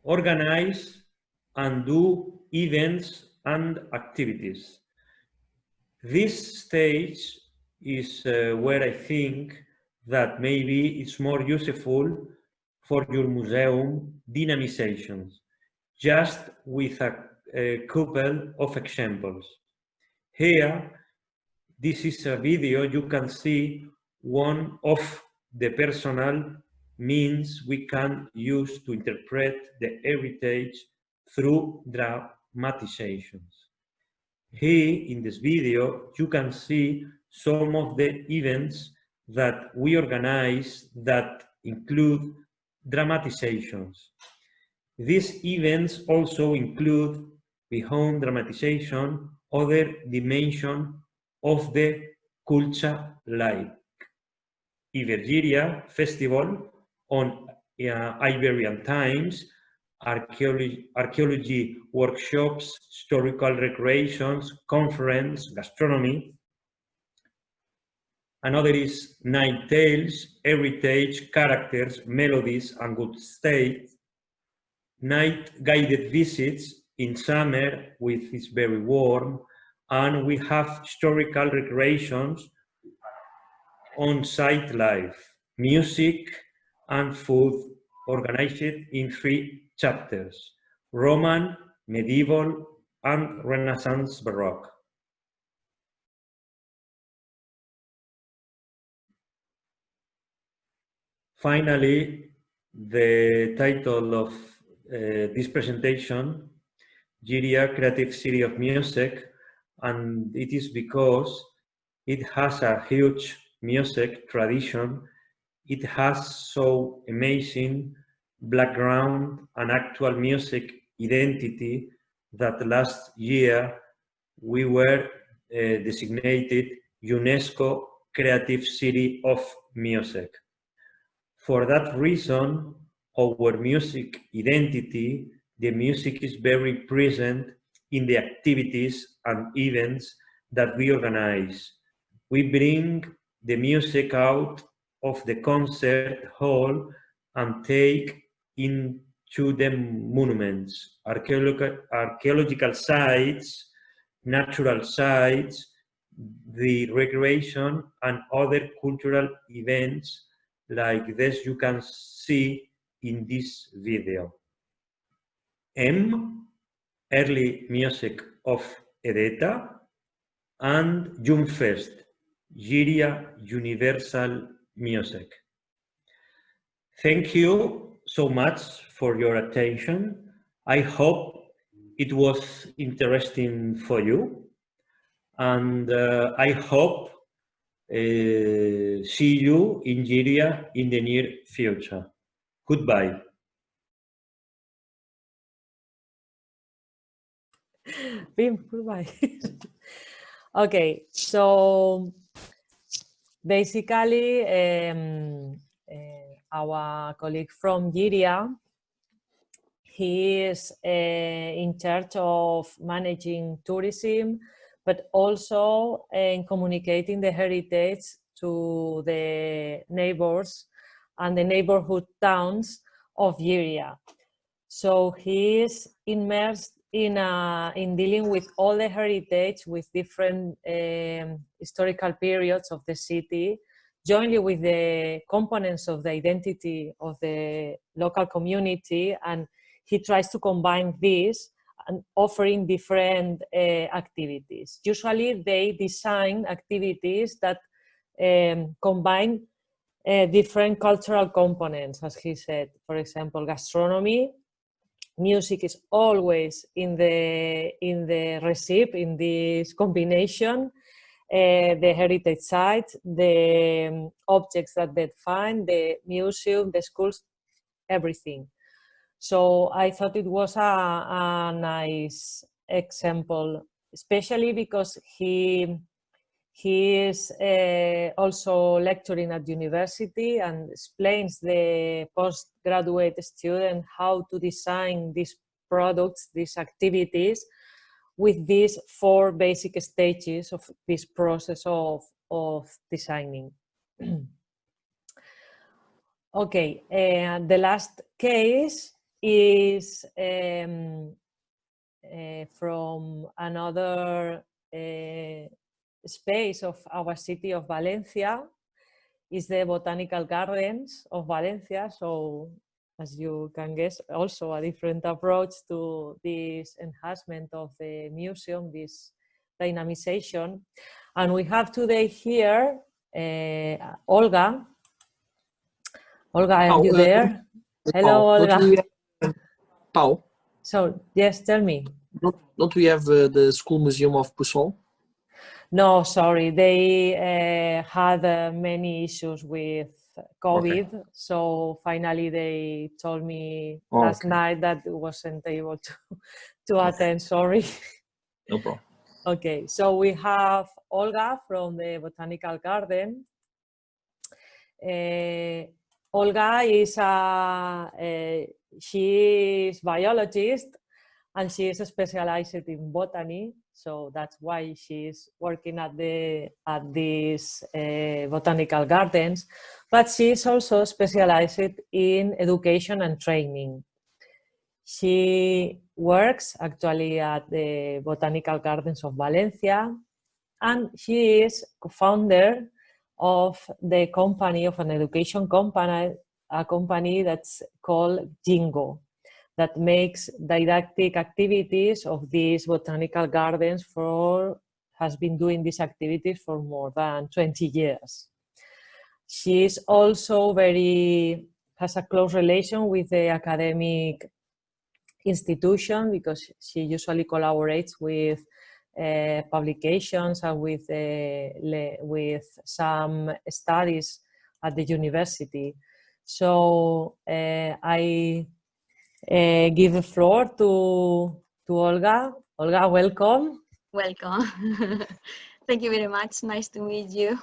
Speaker 6: Organize and do events and activities. This stage is where I think that maybe it's more useful for your museum dynamizations, just with a couple of examples. Here, this is a video. You can see one of the personal means we can use to interpret the heritage through dramatizations. Here in this video, you can see some of the events that we organize that include dramatizations. These events also include, beyond dramatization, other dimension of the culture like Ibergiria Festival on Iberian times, archaeology workshops, historical recreations, conference, gastronomy. Another is Night Tales, heritage, characters, melodies, and good state. Night guided visits in summer with it's very warm, and we have historical recreations, on-site life, music and food organized in 3 chapters: Roman, medieval, and Renaissance Baroque. Finally, the title of this presentation, Giria Creative City of Music, and it is because it has a huge music tradition. It has so amazing background and actual music identity that last year we were designated UNESCO Creative City of Music. For that reason, our music identity, the music is very present in the activities and events that we organize. We bring the music out of the concert hall and take into the monuments, archaeological sites, natural sites, the recreation and other cultural events like this you can see in this video. Early music of Edeta, and Jumfest, Giria Universal Music. Thank you so much for your attention. I hope it was interesting for you, and I hope see you in Giria in the near future. Goodbye.
Speaker 1: Goodbye. Okay, so basically our colleague from Giria, he is in charge of managing tourism, but also in communicating the heritage to the neighbors and the neighborhood towns of Giria. So he is immersed in dealing with all the heritage with different historical periods of the city, jointly with the components of the identity of the local community, and he tries to combine this and offering different activities. Usually they design activities that combine different cultural components, as he said. For example, gastronomy, music is always in the recipe, in this combination, the heritage sites, the objects that they find, the museum, the schools, everything. So I thought it was a nice example, especially because he is also lecturing at university and explains the postgraduate student how to design these products, these activities, with these 4 basic stages of this process of designing. Okay, and the last case is from another space of our city of Valencia, is the Botanical Gardens of Valencia. So as you can guess, also a different approach to this enhancement of the museum, this dynamization. And we have today here Olga. Olga, are you there? Hello, Olga.
Speaker 5: Pau,
Speaker 1: So, yes, tell me.
Speaker 5: don't we have the School Museum of Puçol?
Speaker 1: No, sorry. They had many issues with COVID. Okay. So finally they told me last night that wasn't able to attend. Sorry.
Speaker 5: No problem.
Speaker 1: Okay, so we have Olga from the Botanical Garden. Olga is she is biologist and she is specialized in botany, so that's why she is working at these botanical gardens. But she is also specialized in education and training. She works actually at the Botanical Gardens of Valencia, and she is co-founder of the company, of an education company, a company that's called Jingo, that makes didactic activities of these botanical gardens has been doing these activities for more than 20 years. She is also has a close relation with the academic institution because she usually collaborates with publications and with some studies at the university. So I give the floor to Olga. Olga, welcome.
Speaker 7: Welcome. Thank you very much. Nice to meet you.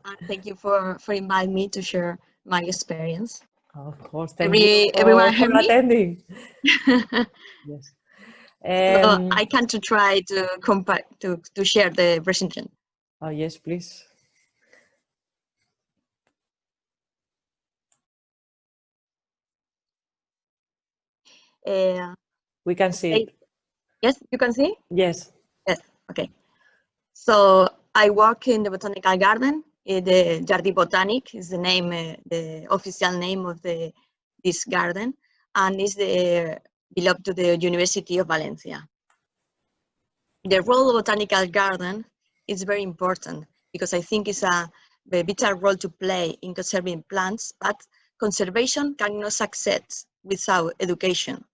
Speaker 7: And thank you for inviting me to share my experience.
Speaker 1: Of course, thank you
Speaker 7: everyone
Speaker 1: for attending. Yes.
Speaker 7: So I can try to share the presentation.
Speaker 1: Oh yes, please. We can see it.
Speaker 7: Yes, you can see?
Speaker 1: Yes.
Speaker 7: Yes, okay. So I work in the botanical garden. The Jardí Botànic is the name, the official name of this garden, and is belong to the University of Valencia. The role of botanical garden is very important because I think it's a vital role to play in conserving plants, but conservation cannot succeed without education.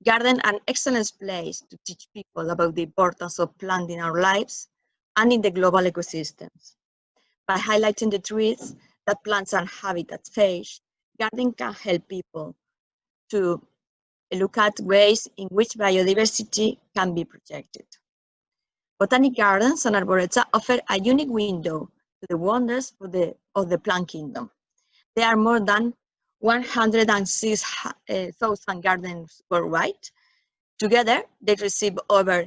Speaker 7: Garden are an excellent place to teach people about the importance of plants in our lives and in the global ecosystems. By highlighting the truths that plants are habitat phage, garden can help people to look at ways in which biodiversity can be protected. Botanic gardens and arboretum offer a unique window to the wonders of the plant kingdom. There are more than 106,000 gardens worldwide. Together, they receive over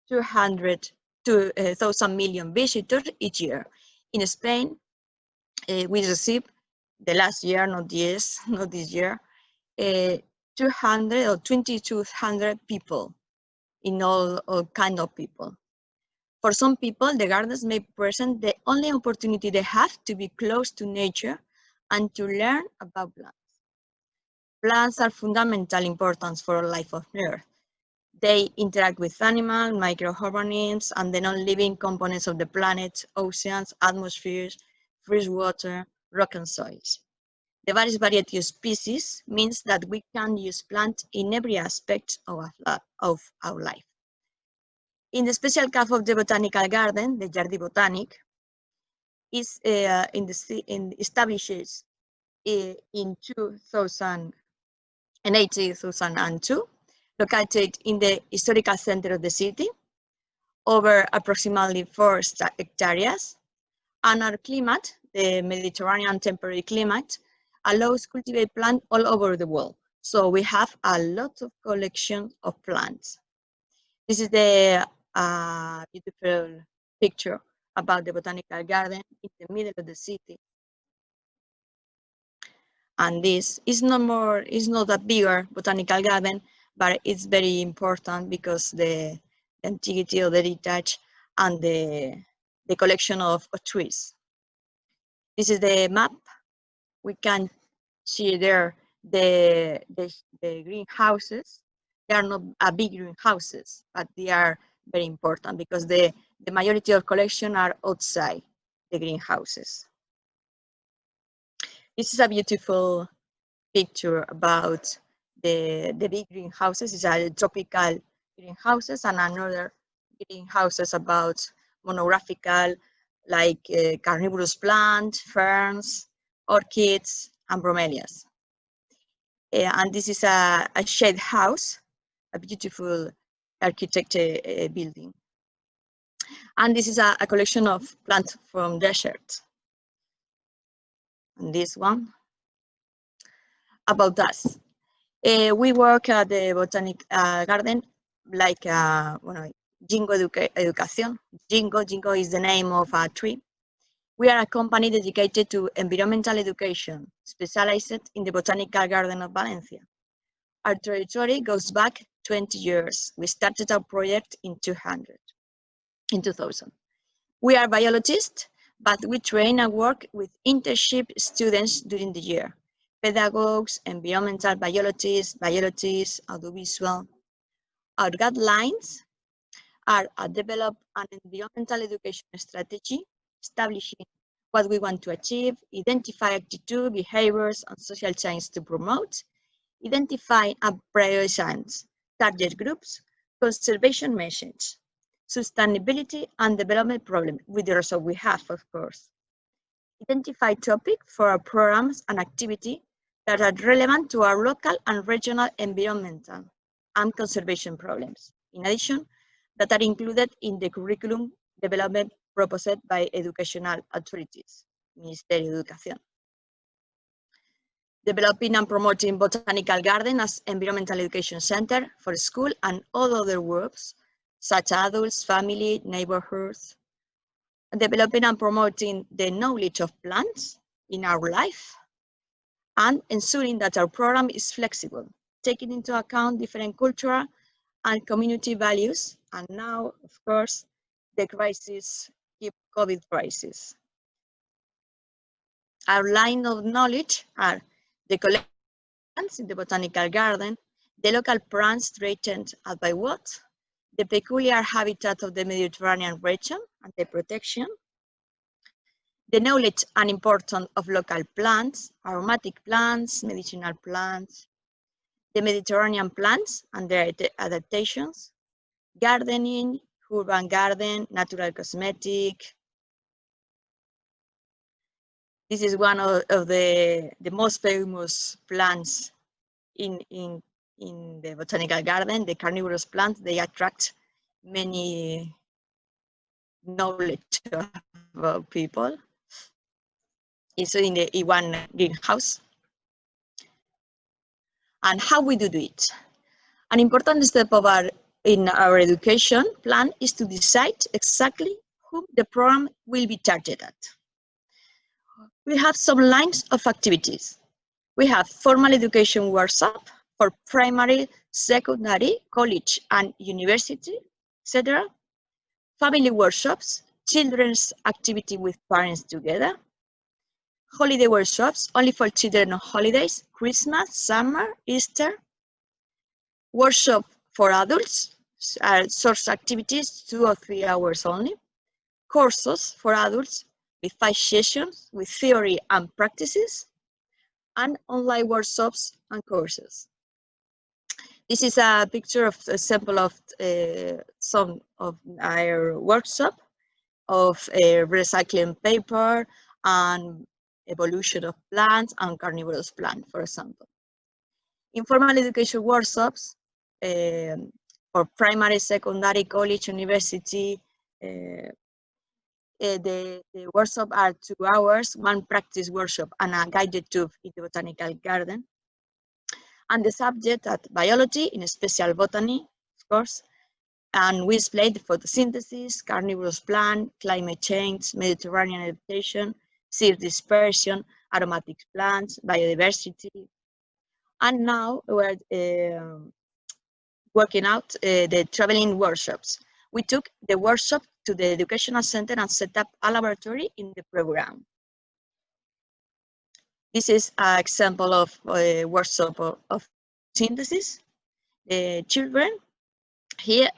Speaker 7: 200,000 million visitors each year. In Spain, we received the last year, not this year, 200 or 2,200 people, in all kind of people. For some people, the gardens may present the only opportunity they have to be close to nature and to learn about plants. Plants are fundamental importance for life on Earth. They interact with animals, microorganisms, and the non-living components of the planet, oceans, atmospheres, fresh water, rock and soils. The various variety of species means that we can use plants in every aspect of our life. In the special case of the botanical garden, the Jardí Botànic is established in 2002, located in the historical center of the city, over approximately 4 hectares, and our climate, the Mediterranean temperate climate, allows cultivate plants all over the world. So we have a lot of collection of plants. This is the beautiful picture about the botanical garden in the middle of the city. And this is not a bigger botanical garden, but it's very important because the antiquity of the heritage and the collection of trees. This is the map. We can see there the greenhouses. They are not big greenhouses, but they are very important because the majority of collection are outside the greenhouses. This is a beautiful picture about the big greenhouses. It's a tropical greenhouses, and another greenhouses about monographical, like carnivorous plant, ferns, orchids, and bromeliads. And this is a shade house, a beautiful architecture building. And this is a collection of plants from desert. And this one, about us. We work at the Botanic Garden like Jingo Educación. Jingo is the name of a tree. We are a company dedicated to environmental education, specialized in the Botanical Garden of Valencia. Our territory goes back 20 years. We started our project in 2000. We are biologists, but we train and work with internship students during the year. Pedagogues, environmental biologists, audiovisual. Our guidelines are to develop an environmental education strategy, establishing what we want to achieve, identify attitude, behaviors, and social change to promote, identify and prioritize target groups, conservation message, sustainability and development problem, with the result we have, of course. Identify topics for our programs and activity that are relevant to our local and regional environmental and conservation problems. In addition, that are included in the curriculum development proposed by educational authorities, Ministerio de Educación. Developing and promoting Botanical Garden as environmental education center for school and all other groups, such as adults, family, neighborhoods. Developing and promoting the knowledge of plants in our life, and ensuring that our program is flexible, taking into account different cultural and community values, and now, of course, the crisis, COVID crisis. Our line of knowledge are the collections in the Botanical Garden, the local plants threatened by what, the peculiar habitat of the Mediterranean region and the protection, the knowledge and importance of local plants, aromatic plants, medicinal plants, the Mediterranean plants and their adaptations, gardening, urban garden, natural cosmetic. This is one of the most famous plants in the Botanical Garden, the carnivorous plants. They attract many knowledge about people. It's in the E1 greenhouse. And how we do it? An important step in our education plan is to decide exactly whom the program will be targeted at. We have some lines of activities. We have formal education workshop for primary, secondary, college, and university, etc. Family workshops, children's activity with parents together. Holiday workshops only for children on holidays, Christmas, summer, Easter. Workshop for adults, source activities, 2 or 3 hours only. Courses for adults with 5 sessions with theory and practices, and online workshops and courses. This is a picture of a sample of some of our workshop of recycling paper and evolution of plants and carnivorous plants, for example. Informal education workshops for primary, secondary, college, university. The workshop are 2 hours, 1 practice workshop and a guided tour in the Botanical Garden. And the subject at biology, in special botany, of course. And we displayed photosynthesis, carnivorous plant, climate change, Mediterranean adaptation, seed dispersion, aromatic plants, biodiversity. And now we're working out the traveling workshops. We took the workshop to the educational center and set up a laboratory in the program. This is an example of a workshop of synthesis. The children here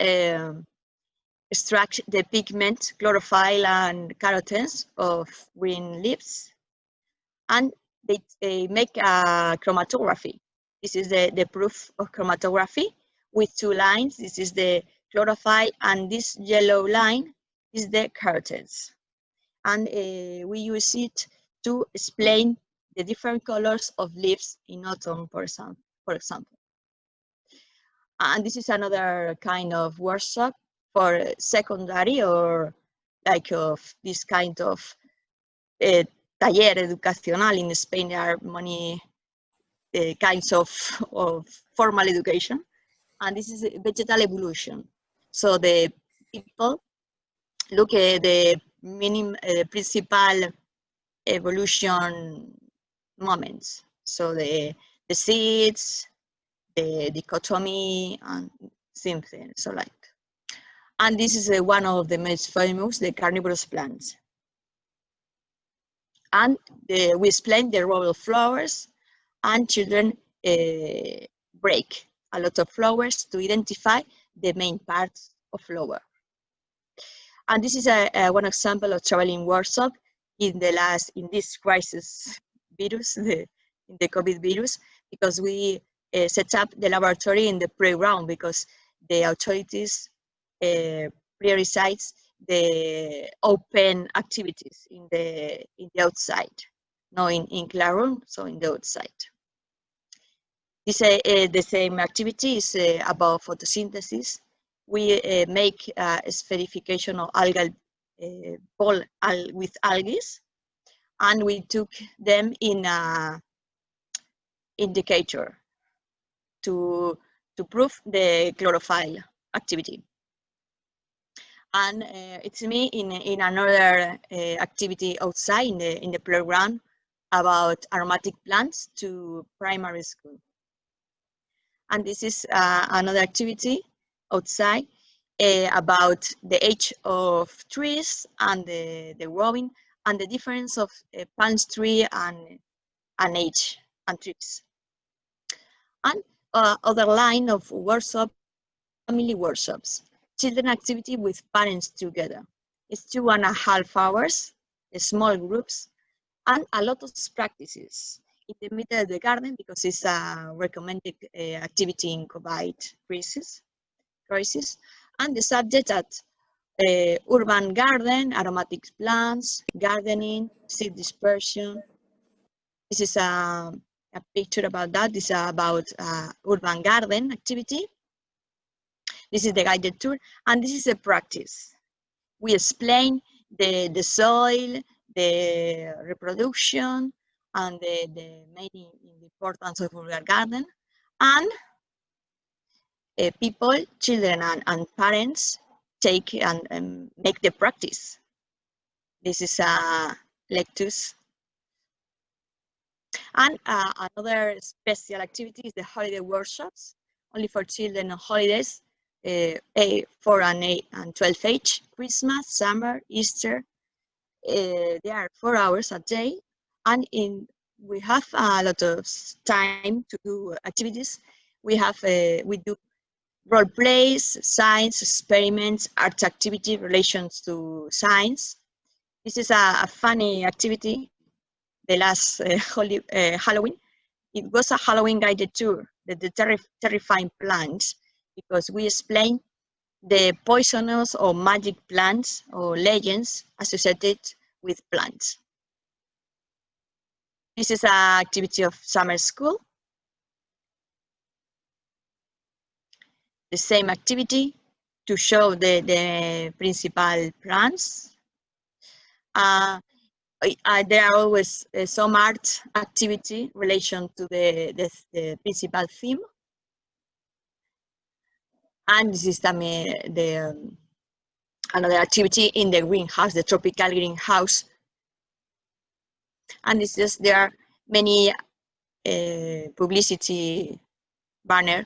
Speaker 7: extract the pigment, chlorophyll and carotenes of green leaves, and they make a chromatography. This is the proof of chromatography with 2 lines. This is the chlorophyll, and this yellow line is the carotenes. And we use it to explain the different colors of leaves in autumn, for example. And this is another kind of workshop for secondary or like of this kind of taller educacional. In Spain, there are many kinds of formal education, and this is vegetal evolution. So the people look at the principal evolution moments. So the seeds, the dichotomy, and something so like. And this is one of the most famous, the carnivorous plants. And we explain the role of flowers, and children break a lot of flowers to identify the main parts of flower. And this is one example of traveling workshop in this crisis virus, in the COVID virus, because we set up the laboratory in the playground because the authorities prioritize the open activities in the outside, not in classroom, so in the outside. This the same activity is about photosynthesis. We make a spherification of algal ball with algae, and we took them in a indicator to prove the chlorophyll activity. And it's me in another activity outside in the playground about aromatic plants to primary school. And this is another activity outside about the age of trees and the growing and the difference of palm tree and age and trees. And other line of workshop, family workshops, children activity with parents together. It's 2.5 hours, small groups, and a lot of practices in the middle of the garden because it's a recommended activity in COVID crisis. And the subject at urban garden, aromatic plants, gardening, seed dispersion. This is a picture about that. This is about urban garden activity. This is the guided tour, and this is a practice. We explain the soil, the reproduction, and the main importance of urban garden. And people, children, and parents take and make the practice. This is a lectus. And another special activity is the holiday workshops, only for children on holidays, 4 and 8 and 12 age, Christmas, summer, Easter. There are 4 hours a day, and we have a lot of time to do activities. We do role plays, science experiments, art activity, relations to science. This is a funny activity. The last Halloween, it was a Halloween guided tour, the terrifying plants, because we explain the poisonous or magic plants or legends associated with plants. This is an activity of summer school. The same activity to show the principal plants. There are always some art activity relation to the principal theme. And this is another activity in the greenhouse, the tropical greenhouse. And it's just there are many publicity banner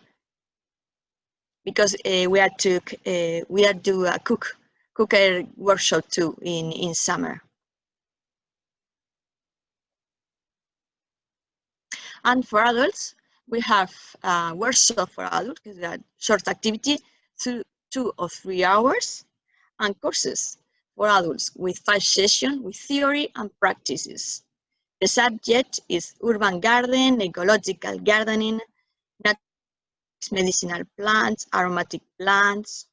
Speaker 7: because we are do a cooker workshop too in summer. And for adults, we have a workshop for adults, because that short activity, 2 or 3 hours, and courses for adults with 5 sessions with theory and practices. The subject is urban garden, ecological gardening, medicinal plants, aromatic plants.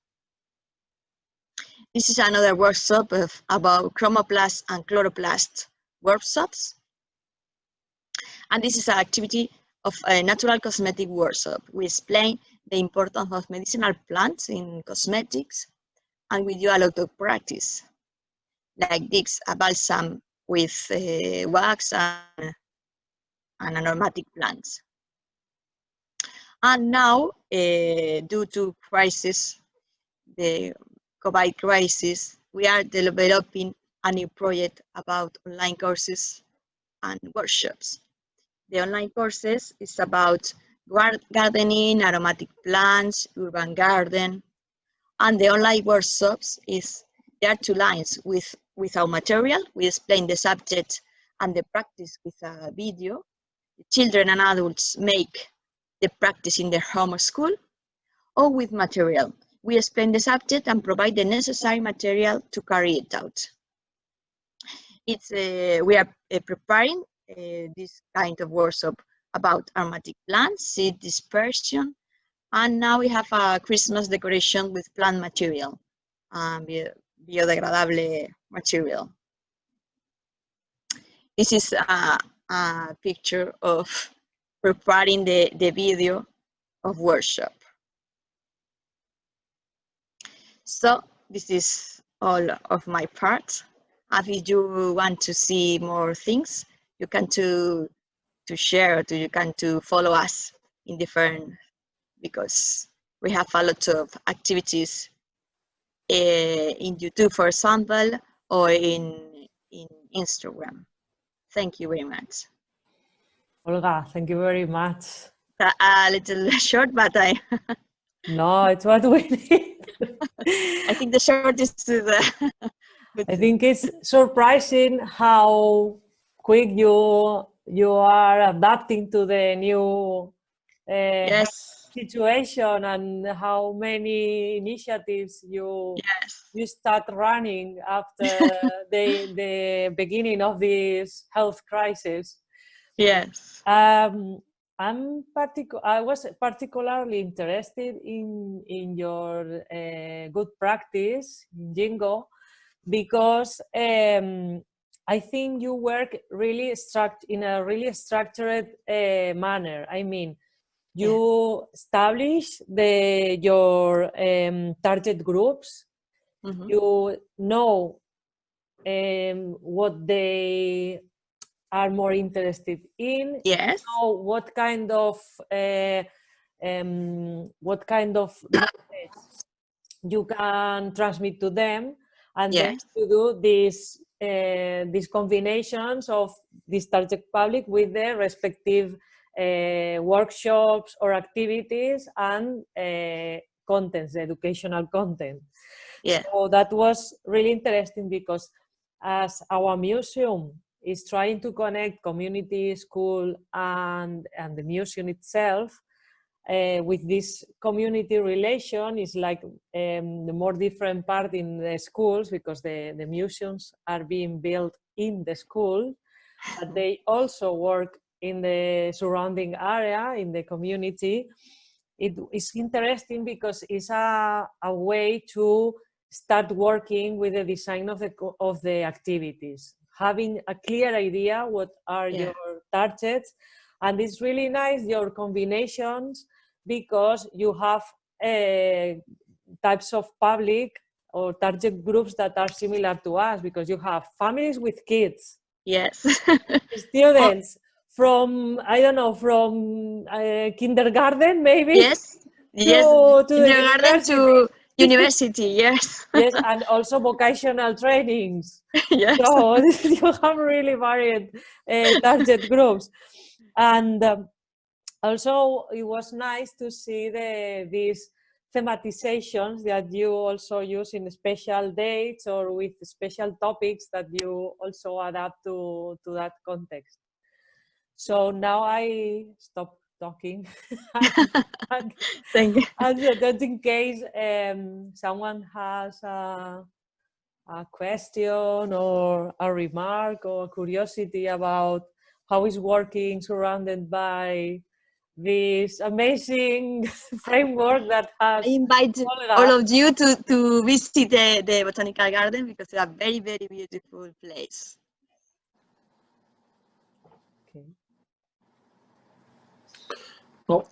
Speaker 7: This is another workshop about chromoplast and chloroplast workshops. And this is an activity of a natural cosmetic workshop. We explain the importance of medicinal plants in cosmetics, and we do a lot of practice. like this, a balsam with wax and aromatic plants. And now, due to crisis, the COVID crisis, we are developing a new project about online courses and workshops. The online courses is about gardening, aromatic plants, urban garden, and the online workshops there are 2 lines without material. We explain the subject and the practice with a video. Children and adults make the practice in their home or school, or with material. We explain the subject and provide the necessary material to carry it out. We are preparing this kind of workshop about aromatic plants, seed dispersion, and now we have a Christmas decoration with plant material, biodegradable material. This is a picture of preparing the video of workshop. So this is all of my part. If you want to see more things, you can to share, or you can to follow us in different, because we have a lot of activities in YouTube, for example, or in Instagram. Thank you very much.
Speaker 1: Olga, thank you very much.
Speaker 7: A little short, but
Speaker 1: No, it's what we need.
Speaker 7: I think the short is
Speaker 1: I think it's surprising how quick you are adapting to the new
Speaker 7: yes,
Speaker 1: situation, and how many initiatives you start running after the beginning of this health crisis.
Speaker 7: Yes.
Speaker 1: I was particularly interested in your good practice in Jingo, because I think you work really in a really structured manner. I mean, you establish your target groups.
Speaker 7: Mm-hmm.
Speaker 1: You know what they are more interested in.
Speaker 7: Yes.
Speaker 1: You know what kind of message you can transmit to them, and then you do these combinations of this target public with the respective workshops or activities and contents, the educational content.
Speaker 7: Yeah.
Speaker 1: So that was really interesting, because as our museum is trying to connect community, school, and the museum itself, with this community relation is like the more different part in the schools, because the museums are being built in the school, but they also work in the surrounding area, in the community. It is interesting because it's a way to start working with the design of the activities, having a clear idea what are your targets. And it's really nice, your combinations, because you have types of public or target groups that are similar to us, because you have families with kids,
Speaker 7: yes,
Speaker 1: students from, I don't know, from kindergarten maybe,
Speaker 7: yes,
Speaker 1: to
Speaker 7: kindergarten to university, yes,
Speaker 1: yes, and also vocational trainings.
Speaker 7: yes.
Speaker 1: So you have really varied target groups. And also it was nice to see these thematizations that you also use in special dates or with special topics that you also adapt to that context. So now I stop talking.
Speaker 7: Thank you.
Speaker 1: And just in case someone has a question or a remark or a curiosity about how it's working surrounded by this amazing framework that has...
Speaker 7: I invite all of you to visit the Botanical Garden, because it's a very, very beautiful place.
Speaker 1: Okay.
Speaker 5: Well,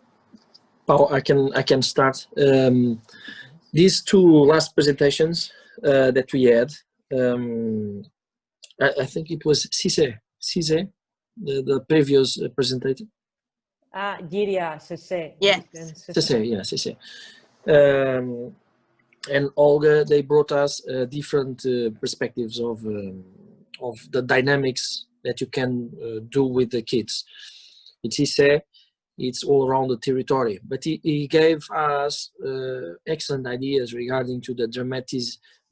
Speaker 5: Pau, I can start. These 2 last presentations that we had, I think it was Cisse, the previous presenter.
Speaker 1: Giria, Cisse.
Speaker 7: Yes.
Speaker 5: Cisse. And Olga, they brought us different perspectives of the dynamics that you can do with the kids. It's all around the territory, but he gave us excellent ideas regarding to the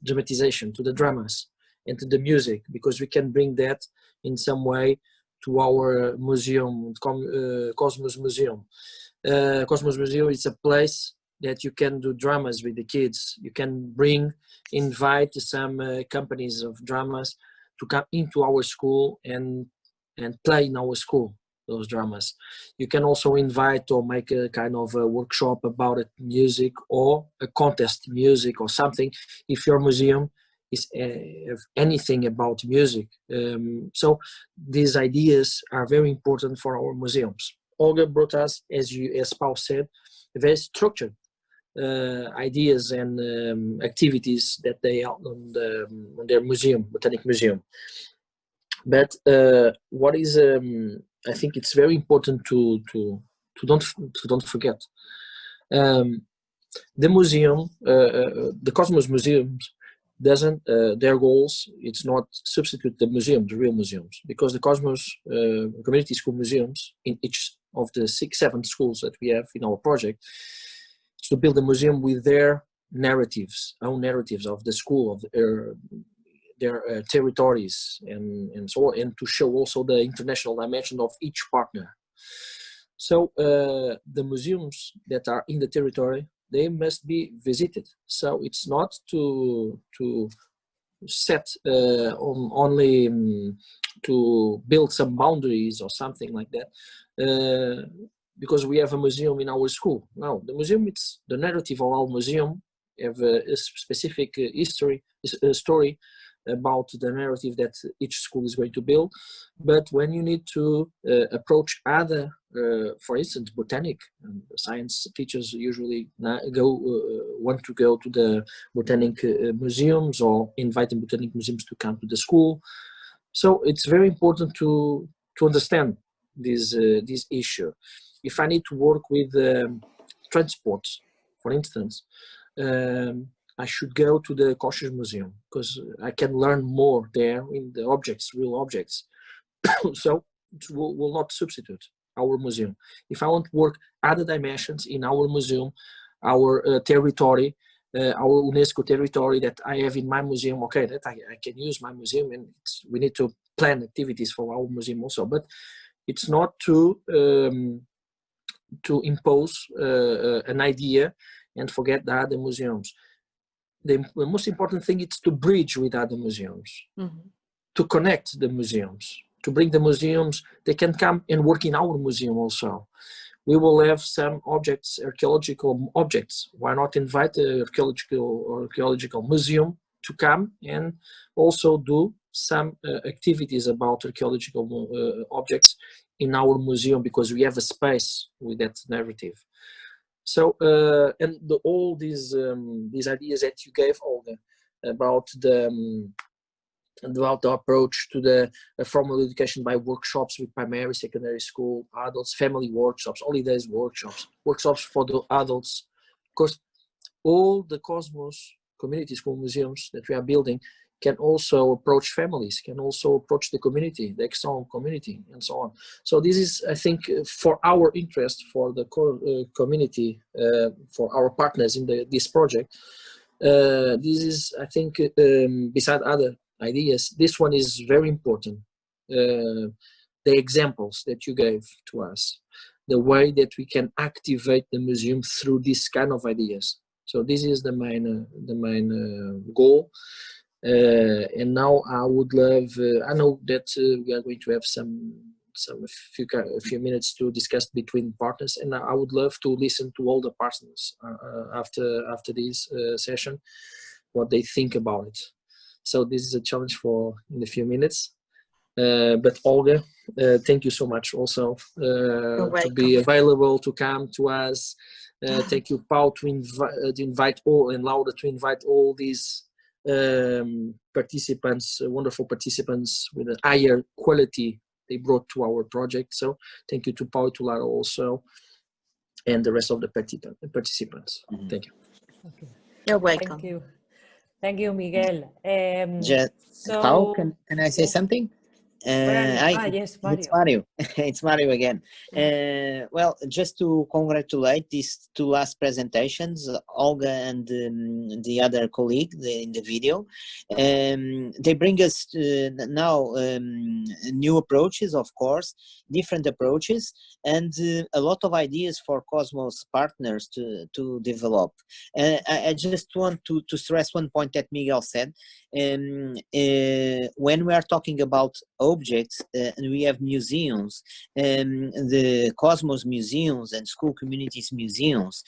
Speaker 5: dramatization, to the dramas, and to the music, because we can bring that in some way to our museum, Cosmos Museum. Cosmos Museum is a place that you can do dramas with the kids. You can invite some companies of dramas to come into our school and play in our school, those dramas. You can also invite or make a kind of a workshop about it, music, or a contest music or something, if your museum is anything about music. So these ideas are very important for our museums. Olga brought us, as Paul said, very structured ideas and activities that they have on their museum, Botanic Museum. But what is I think it's very important to don't forget the museum, the Cosmos Museums doesn't their goals. It's not substitute the museums, the real museums, because the Cosmos community school museums in each of the 6-7 schools that we have in our project, to build a museum with their narratives, own narratives of the school, of their territories, and so on, and to show also the international dimension of each partner. So the museums that are in the territory, they must be visited. So it's not to set on only to build some boundaries or something like that. Because we have a museum in our school. No, the museum, it's the narrative of our museum, have a specific story about the narrative that each school is going to build. But when you need to approach other, for instance, botanic and science teachers usually want to go to the botanic museums or invite the botanic museums to come to the school. So it's very important to understand this issue. If I need to work with transport, for instance, I should go to the Kosher Museum because I can learn more there in the objects, real objects. So it will not substitute our museum. If I want to work other dimensions in our museum, our territory, our UNESCO territory that I have in my museum, okay, that I can use my museum, and we need to plan activities for our museum also. But it's not to impose an idea and forget the other museums. The most important thing is to bridge with other museums, to connect the museums, to bring the museums. They can come and work in our museum also. We will have some objects, archaeological objects. Why not invite the archaeological museum to come and also do some activities about archaeological objects in our museum, because we have a space with that narrative. So and all these ideas that you gave, Olga, about the approach to the formal education by workshops with primary, secondary school, adults, family workshops, holidays workshops for the adults. Of course, all the Cosmos community school museums that we are building can also approach families, can also approach the community, the external community, and so on. So this is, I think, for our interest, for the community, for our partners in this project, this is, I think, beside other ideas, this one is very important. The examples that you gave to us, the way that we can activate the museum through this kind of ideas. So this is the main goal. And now I would love, I know that we are going to have a few minutes to discuss between partners, and I would love to listen to all the partners after this session, what they think about it. So this is a challenge for in a few minutes. But Olga, thank you so much also to be available to come to us. Thank you, Paul, to invite all, and Laura to invite all these participants, wonderful participants with a higher quality they brought to our project. So thank you to Pau and to Lara also, and the rest of the participants.
Speaker 4: Mhm.
Speaker 5: Thank you.
Speaker 1: Okay.
Speaker 7: You're welcome.
Speaker 1: Thank you. Thank you, Miguel.
Speaker 4: Pau, can I say something?
Speaker 1: Where are you? Yes, Mario.
Speaker 4: It's Mario. It's Mario again. Well, just to congratulate these two last presentations, Olga and the other colleague in the video. They bring us now new approaches, of course, different approaches, and a lot of ideas for Cosmos partners to develop. I just want to stress one point that Miguel said. When we are talking about objects and we have museums, the Cosmos museums and school communities museums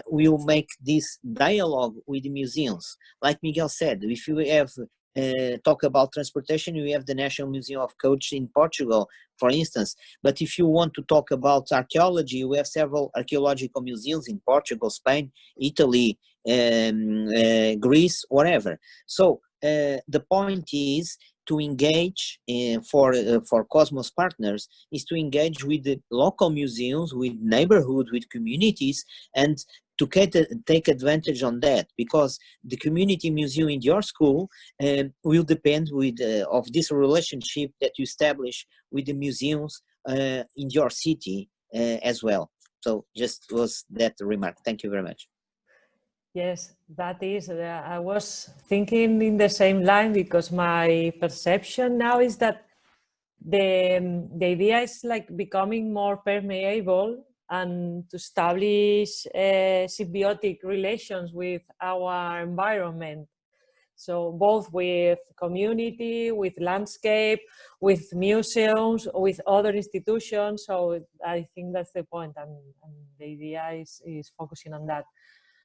Speaker 4: will make this dialogue with the museums. Like Miguel said, if you have talk about transportation, we have the National Museum of Coach in Portugal, for instance. But if you want to talk about archaeology, we have several archaeological museums in Portugal, Spain, Italy, Greece, whatever. So the point is to engage for Cosmos partners is to engage with the local museums, with neighborhoods, with communities, and to take advantage on that, because the community museum in your school will depend of this relationship that you establish with the museums in your city as well. So just was that remark. Thank you very much.
Speaker 1: Yes, that is. I was thinking in the same line, because my perception now is that the idea is like becoming more permeable and to establish symbiotic relations with our environment. So both with community, with landscape, with museums, with other institutions. So I think that's the point, and the idea is focusing on that.